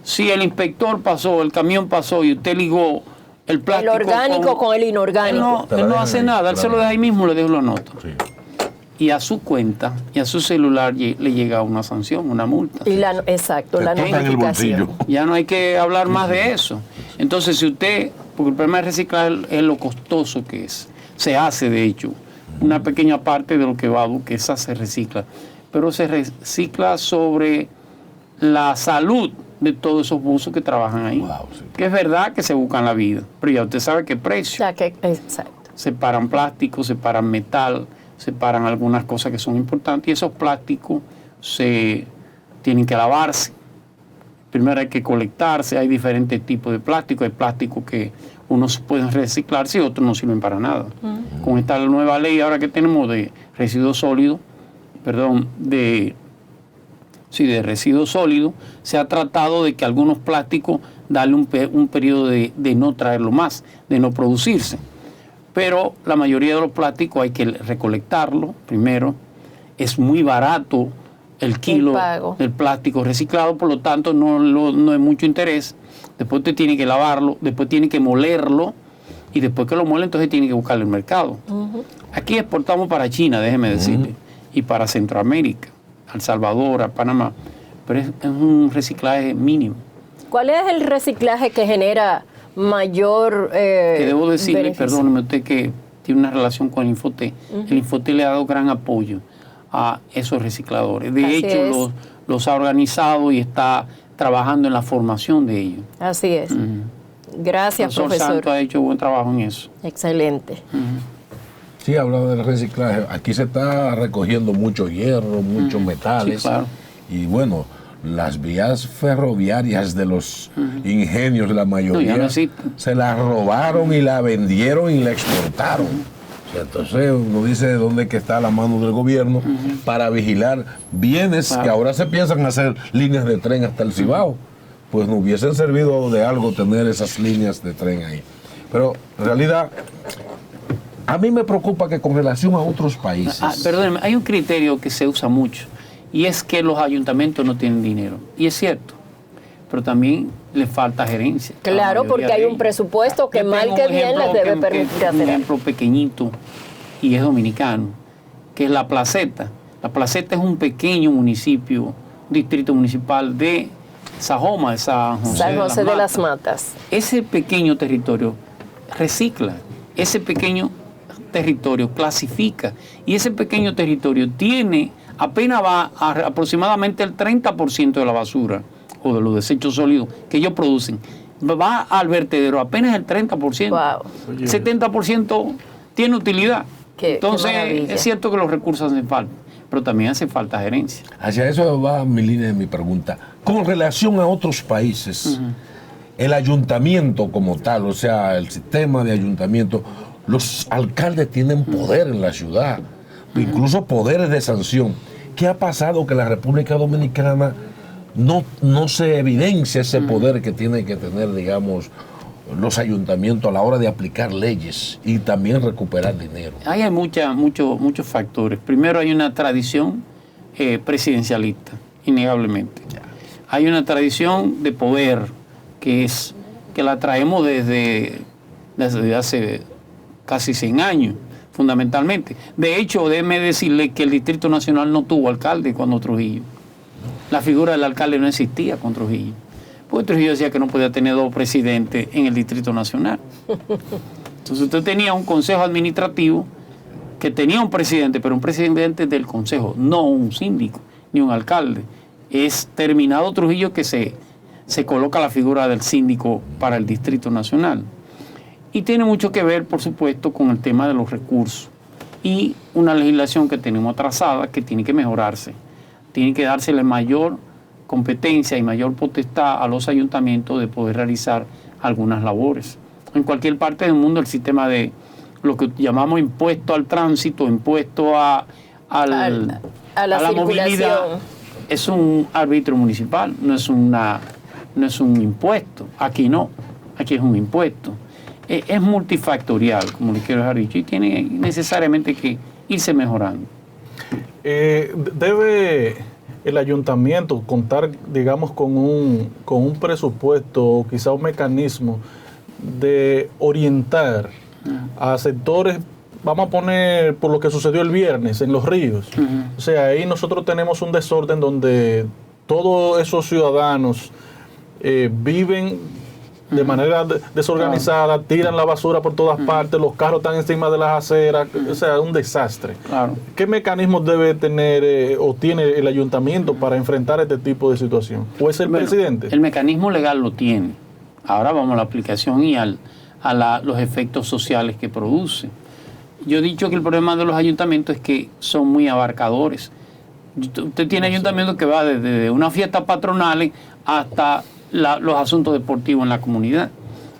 Si el inspector pasó, el camión pasó y usted ligó el plástico el orgánico con el inorgánico. Él no hace nada, él se lo deja ahí mismo, le deja la nota. Sí. Y a su cuenta y a su celular le llega una sanción, una multa. Y exacto, la Te toca en el notificación. bolsillo. Ya no hay que hablar más de eso. Entonces, si usted, porque el problema de reciclar es lo costoso que es. Se hace, de hecho, una pequeña parte de lo que va, que esa se recicla. Pero se recicla sobre la salud de todos esos buzos que trabajan ahí. Wow, sí. Que es verdad que se buscan la vida, pero ya usted sabe qué precio. Exacto. Separan plástico, separan metal, separan algunas cosas que son importantes y esos plásticos se tienen que lavarse. Primero hay que colectarse, hay diferentes tipos de plástico, hay plásticos que unos pueden reciclarse y otros no sirven para nada. Con esta nueva ley ahora que tenemos de residuos sólidos, de residuos sólidos, se ha tratado de que algunos plásticos darle un periodo de no traerlo más, de no producirse. Pero la mayoría de los plásticos hay que recolectarlo primero. Es muy barato el kilo del plástico reciclado, por lo tanto no hay mucho interés. Después usted tiene que lavarlo, después tiene que molerlo y después que lo muele entonces tiene que buscarle el mercado. Aquí exportamos para China, déjeme decirle, y para Centroamérica, a El Salvador, a Panamá, pero es un reciclaje mínimo. ¿Cuál es el reciclaje que genera mayor que debo decirle, beneficio? perdóneme usted que tiene una relación con el Infoté. El Infoté le ha dado gran apoyo a esos recicladores. De Así hecho, los ha organizado y está trabajando en la formación de ellos. Así es. Gracias, El profesor. Santo ha hecho buen trabajo en eso. Excelente. Sí, hablando del reciclaje, aquí se está recogiendo mucho hierro, muchos metales. Sí, claro. Y bueno, las vías ferroviarias de los ingenios, la mayoría, No, ya no existen. se la robaron y la vendieron y la exportaron. O sea, entonces uno dice de dónde que está la mano del gobierno para vigilar bienes que ahora se piensan hacer líneas de tren hasta el Cibao. Pues no hubiesen servido de algo tener esas líneas de tren ahí. Pero en realidad, a mí me preocupa que con relación a otros países... Perdóneme, hay un criterio que se usa mucho y es que los ayuntamientos no tienen dinero. Y es cierto, pero también le falta gerencia. Claro, porque hay un presupuesto que mal que bien les debe permitir hacer. Un ejemplo pequeñito, y es dominicano, que es La Placeta. La Placeta es un pequeño municipio, un distrito municipal de Sajoma, de San José de las Matas. Ese pequeño territorio recicla, ese pequeño territorio clasifica, y ese pequeño territorio tiene, apenas va a aproximadamente el 30% de la basura o de los desechos sólidos que ellos producen, va al vertedero apenas el 30%. Wow. 70% tiene utilidad. Entonces, qué es cierto que los recursos hacen falta, pero también hace falta gerencia. Hacia eso va mi línea de mi pregunta. Con relación a otros países, el ayuntamiento como tal, o sea, el sistema de ayuntamiento, los alcaldes tienen poder en la ciudad, incluso poderes de sanción. ¿Qué ha pasado que la República Dominicana no se evidencia ese poder que tienen que tener, digamos, los ayuntamientos a la hora de aplicar leyes y también recuperar dinero? Ahí hay muchos factores. Primero hay una tradición presidencialista, innegablemente. Hay una tradición de poder que la traemos desde hace casi 100 años, fundamentalmente. De hecho, déjeme decirle que el Distrito Nacional no tuvo alcalde cuando Trujillo. La figura del alcalde no existía con Trujillo. Porque Trujillo decía que no podía tener 2 presidentes en el Distrito Nacional. Entonces usted tenía un consejo administrativo que tenía un presidente, pero un presidente del consejo, no un síndico, ni un alcalde. Es terminado Trujillo que se coloca la figura del síndico para el Distrito Nacional. Y tiene mucho que ver, por supuesto, con el tema de los recursos y una legislación que tenemos atrasada que tiene que mejorarse. Tiene que dársele mayor competencia y mayor potestad a los ayuntamientos de poder realizar algunas labores. En cualquier parte del mundo el sistema de lo que llamamos impuesto al tránsito, impuesto a la movilidad, es un arbitrio municipal, no es un impuesto. Aquí no, aquí es un impuesto. Es multifactorial, como le quiero dejar dicho, y tiene necesariamente que irse mejorando. el ayuntamiento contar, digamos, con un presupuesto o quizá un mecanismo de orientar a sectores, vamos a poner por lo que sucedió el viernes en Los Ríos. O sea, ahí nosotros tenemos un desorden donde todos esos ciudadanos viven de manera desorganizada, tiran la basura por todas partes, los carros están encima de las aceras, o sea, un desastre. Claro. ¿Qué mecanismos debe tener o tiene el ayuntamiento para enfrentar este tipo de situación? ¿O es el presidente? El mecanismo legal lo tiene. Ahora vamos a la aplicación y a los efectos sociales que produce. Yo he dicho que el problema de los ayuntamientos es que son muy abarcadores. Usted tiene ayuntamientos que va desde unas fiestas patronales hasta los asuntos deportivos en la comunidad.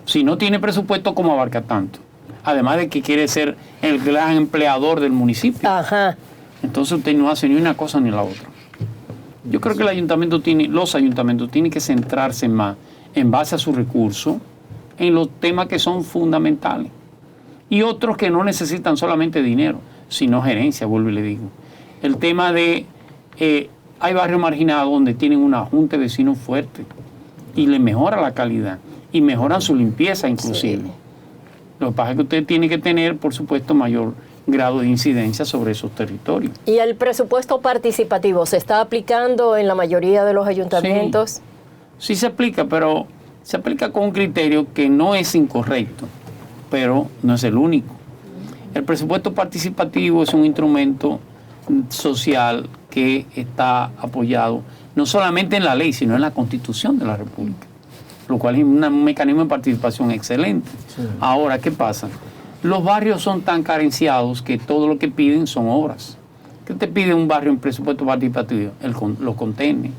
Si no tiene presupuesto, ¿cómo abarca tanto? Además de que quiere ser el gran empleador del municipio. Ajá. Entonces usted no hace ni una cosa ni la otra. Yo creo que los ayuntamientos tienen que centrarse más en base a sus recursos en los temas que son fundamentales. Y otros que no necesitan solamente dinero, sino gerencia, vuelvo y le digo. El tema de, hay barrios marginados donde tienen una junta de vecinos fuerte y le mejora la calidad y mejoran su limpieza inclusive. Sí. Lo que pasa es que usted tiene que tener, por supuesto, mayor grado de incidencia sobre esos territorios. ¿Y el presupuesto participativo se está aplicando en la mayoría de los ayuntamientos? Sí se aplica, pero se aplica con un criterio que no es incorrecto, pero no es el único. El presupuesto participativo es un instrumento social que está apoyado no solamente en la ley, sino en la Constitución de la República, lo cual es un mecanismo de participación excelente. Sí. Ahora, ¿qué pasa? Los barrios son tan carenciados que todo lo que piden son obras. ¿Qué te pide un barrio en presupuesto participativo? Los contenedores,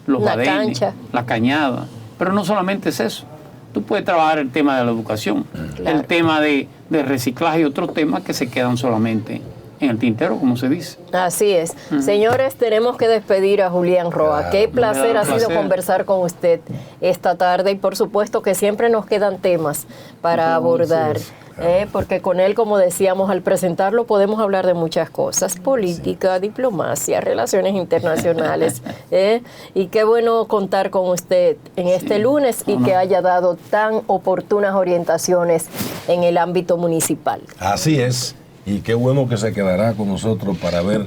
los badenes, la cañada. Pero no solamente es eso. Tú puedes trabajar el tema de la educación, claro, el tema de reciclaje y otros temas que se quedan solamente en el tintero, como se dice. Así es. Señores, tenemos que despedir a Julián Roa. Qué placer ha sido conversar con usted esta tarde y por supuesto que siempre nos quedan temas para abordar. Porque con él, como decíamos al presentarlo, podemos hablar de muchas cosas, política, diplomacia, relaciones internacionales, y qué bueno contar con usted en este lunes y que haya dado tan oportunas orientaciones en el ámbito municipal. Así es, y qué bueno que se quedará con nosotros para ver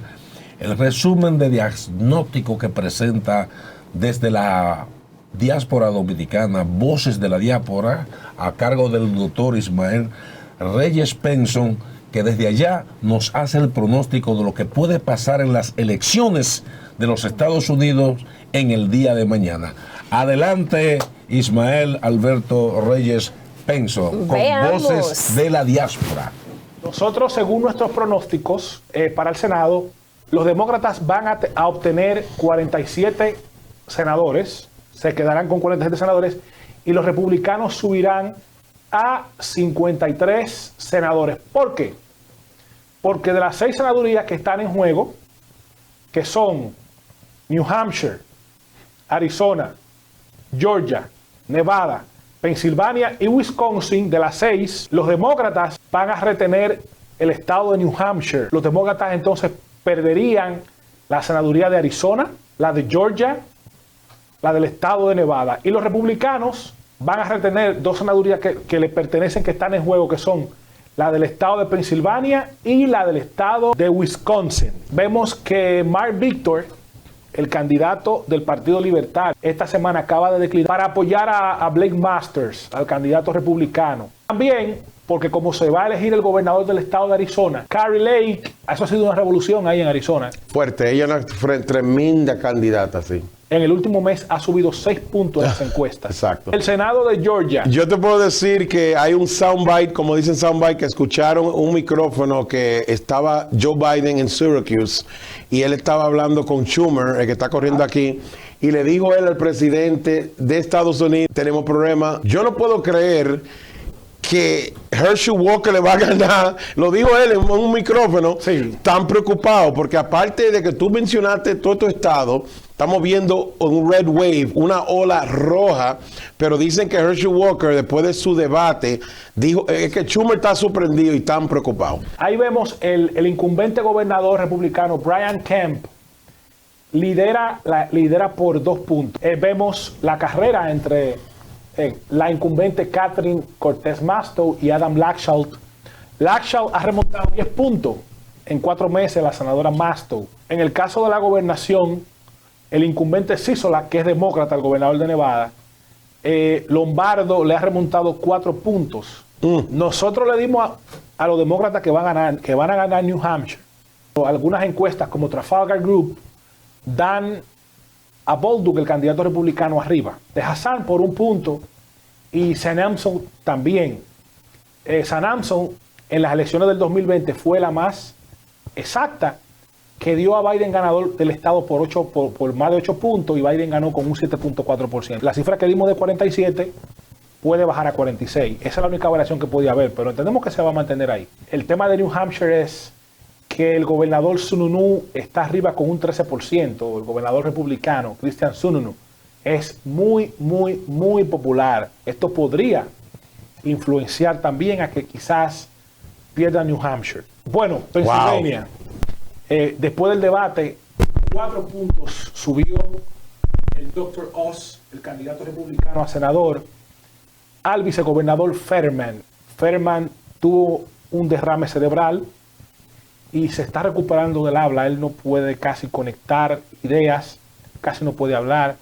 el resumen de diagnóstico que presenta desde la diáspora dominicana, Voces de la Diáspora, a cargo del doctor Ismael Reyes Penson, que desde allá nos hace el pronóstico de lo que puede pasar en las elecciones de los Estados Unidos en el día de mañana. Adelante, Ismael Alberto Reyes Penson, con Voces de la Diáspora. Nosotros, según nuestros pronósticos para el Senado, los demócratas van a obtener 47 senadores, se quedarán con 47 senadores, y los republicanos subirán a 53 senadores. ¿Por qué? Porque de las 6 senadurías que están en juego, que son New Hampshire, Arizona, Georgia, Nevada, Pensilvania y Wisconsin, de las 6, los demócratas van a retener el estado de New Hampshire. Los demócratas entonces perderían la senaduría de Arizona, la de Georgia, la del estado de Nevada. Y los republicanos van a retener 2 senadurías que le pertenecen, que están en juego, que son la del estado de Pensilvania y la del estado de Wisconsin. Vemos que Mark Victor, el candidato del Partido Libertario, esta semana acaba de declinar para apoyar a Blake Masters, al candidato republicano. También porque como se va a elegir el gobernador del estado de Arizona, Kari Lake, eso ha sido una revolución ahí en Arizona. Fuerte, ella es una tremenda candidata, sí. En el último mes ha subido 6 puntos en las encuestas. Exacto. El Senado de Georgia. Yo te puedo decir que hay un soundbite, como dicen soundbite, que escucharon un micrófono que estaba Joe Biden en Syracuse y él estaba hablando con Schumer, el que está corriendo aquí, y le dijo él al presidente de Estados Unidos, tenemos problemas. Yo no puedo creer que Herschel Walker le va a ganar, lo dijo él en un micrófono, sí, tan preocupado, porque aparte de que tú mencionaste todo tu estado, estamos viendo un red wave, una ola roja, pero dicen que Herschel Walker, después de su debate, dijo que Schumer está sorprendido y tan preocupado. Ahí vemos el incumbente gobernador republicano, Brian Kemp, lidera por 2 puntos. Vemos la carrera entre la incumbente Catherine Cortez Masto y Adam Laxalt. Laxalt ha remontado 10 puntos en 4 meses la senadora Masto. En el caso de la gobernación, el incumbente Sisolak, que es demócrata, el gobernador de Nevada, Lombardo le ha remontado 4 puntos. Nosotros le dimos a los demócratas que van a ganar New Hampshire. Algunas encuestas como Trafalgar Group dan a Bolduc, el candidato republicano, arriba. De Hassan por 1 punto y Sanamson también. Sanamson en las elecciones del 2020 fue la más exacta, que dio a Biden ganador del estado por más de 8 puntos y Biden ganó con un 7.4%. La cifra que dimos de 47 puede bajar a 46. Esa es la única variación que podía haber, pero entendemos que se va a mantener ahí. El tema de New Hampshire es que el gobernador Sununu está arriba con un 13%. El gobernador republicano, Christian Sununu, es muy, muy, muy popular. Esto podría influenciar también a que quizás pierda New Hampshire. Bueno, Pennsylvania, después del debate, 4 puntos subió el Dr. Oz, el candidato republicano a senador, al vicegobernador Fetterman. Fetterman tuvo un derrame cerebral y se está recuperando del habla. Él no puede casi conectar ideas, casi no puede hablar,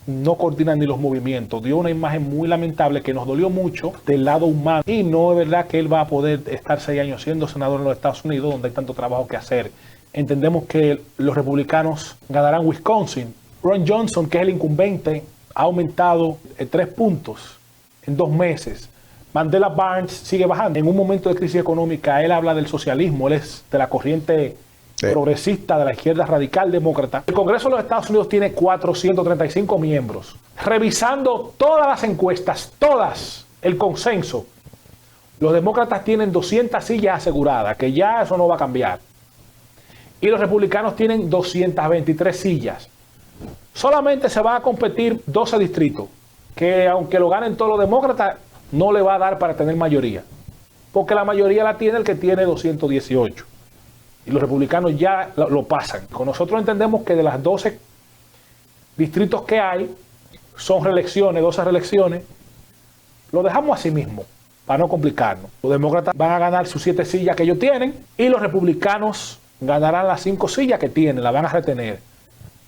no coordina ni los movimientos. Dio una imagen muy lamentable que nos dolió mucho del lado humano. Y no es verdad que él va a poder estar 6 años siendo senador en los Estados Unidos, donde hay tanto trabajo que hacer. Entendemos que los republicanos ganarán Wisconsin. Ron Johnson, que es el incumbente, ha aumentado 3 puntos en 2 meses. Mandela Barnes sigue bajando. En un momento de crisis económica, él habla del socialismo, él es de la corriente progresista de la izquierda radical demócrata. El Congreso de los Estados Unidos tiene 435 miembros. Revisando todas las encuestas, todas, el consenso, los demócratas tienen 200 sillas aseguradas, que ya eso no va a cambiar. Y los republicanos tienen 223 sillas. Solamente se van a competir 12 distritos, que aunque lo ganen todos los demócratas, no le va a dar para tener mayoría. Porque la mayoría la tiene el que tiene 218. Y los republicanos ya lo pasan. Con nosotros entendemos que de las 12 distritos que hay, son reelecciones, 12 reelecciones, lo dejamos así mismo, para no complicarnos. Los demócratas van a ganar sus 7 sillas que ellos tienen y los republicanos ganarán las 5 sillas que tienen, las van a retener.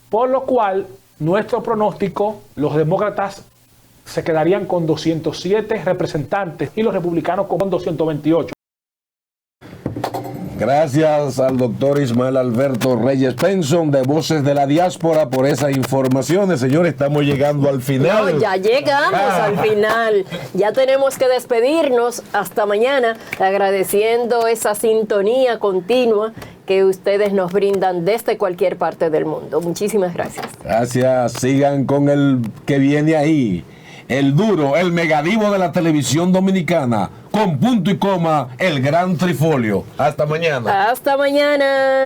Por lo cual, nuestro pronóstico, los demócratas se quedarían con 207 representantes y los republicanos con 228. Gracias al doctor Ismael Alberto Reyes Penson de Voces de la Diáspora por esas informaciones. Señores, estamos llegando al final. No, ya llegamos al final. Ya tenemos que despedirnos. Hasta mañana, agradeciendo esa sintonía continua que ustedes nos brindan desde cualquier parte del mundo. Muchísimas gracias. Gracias. Sigan con el que viene ahí. El duro, el megadivo de la televisión dominicana. Con punto y coma, el gran Trifolio. Hasta mañana. Hasta mañana.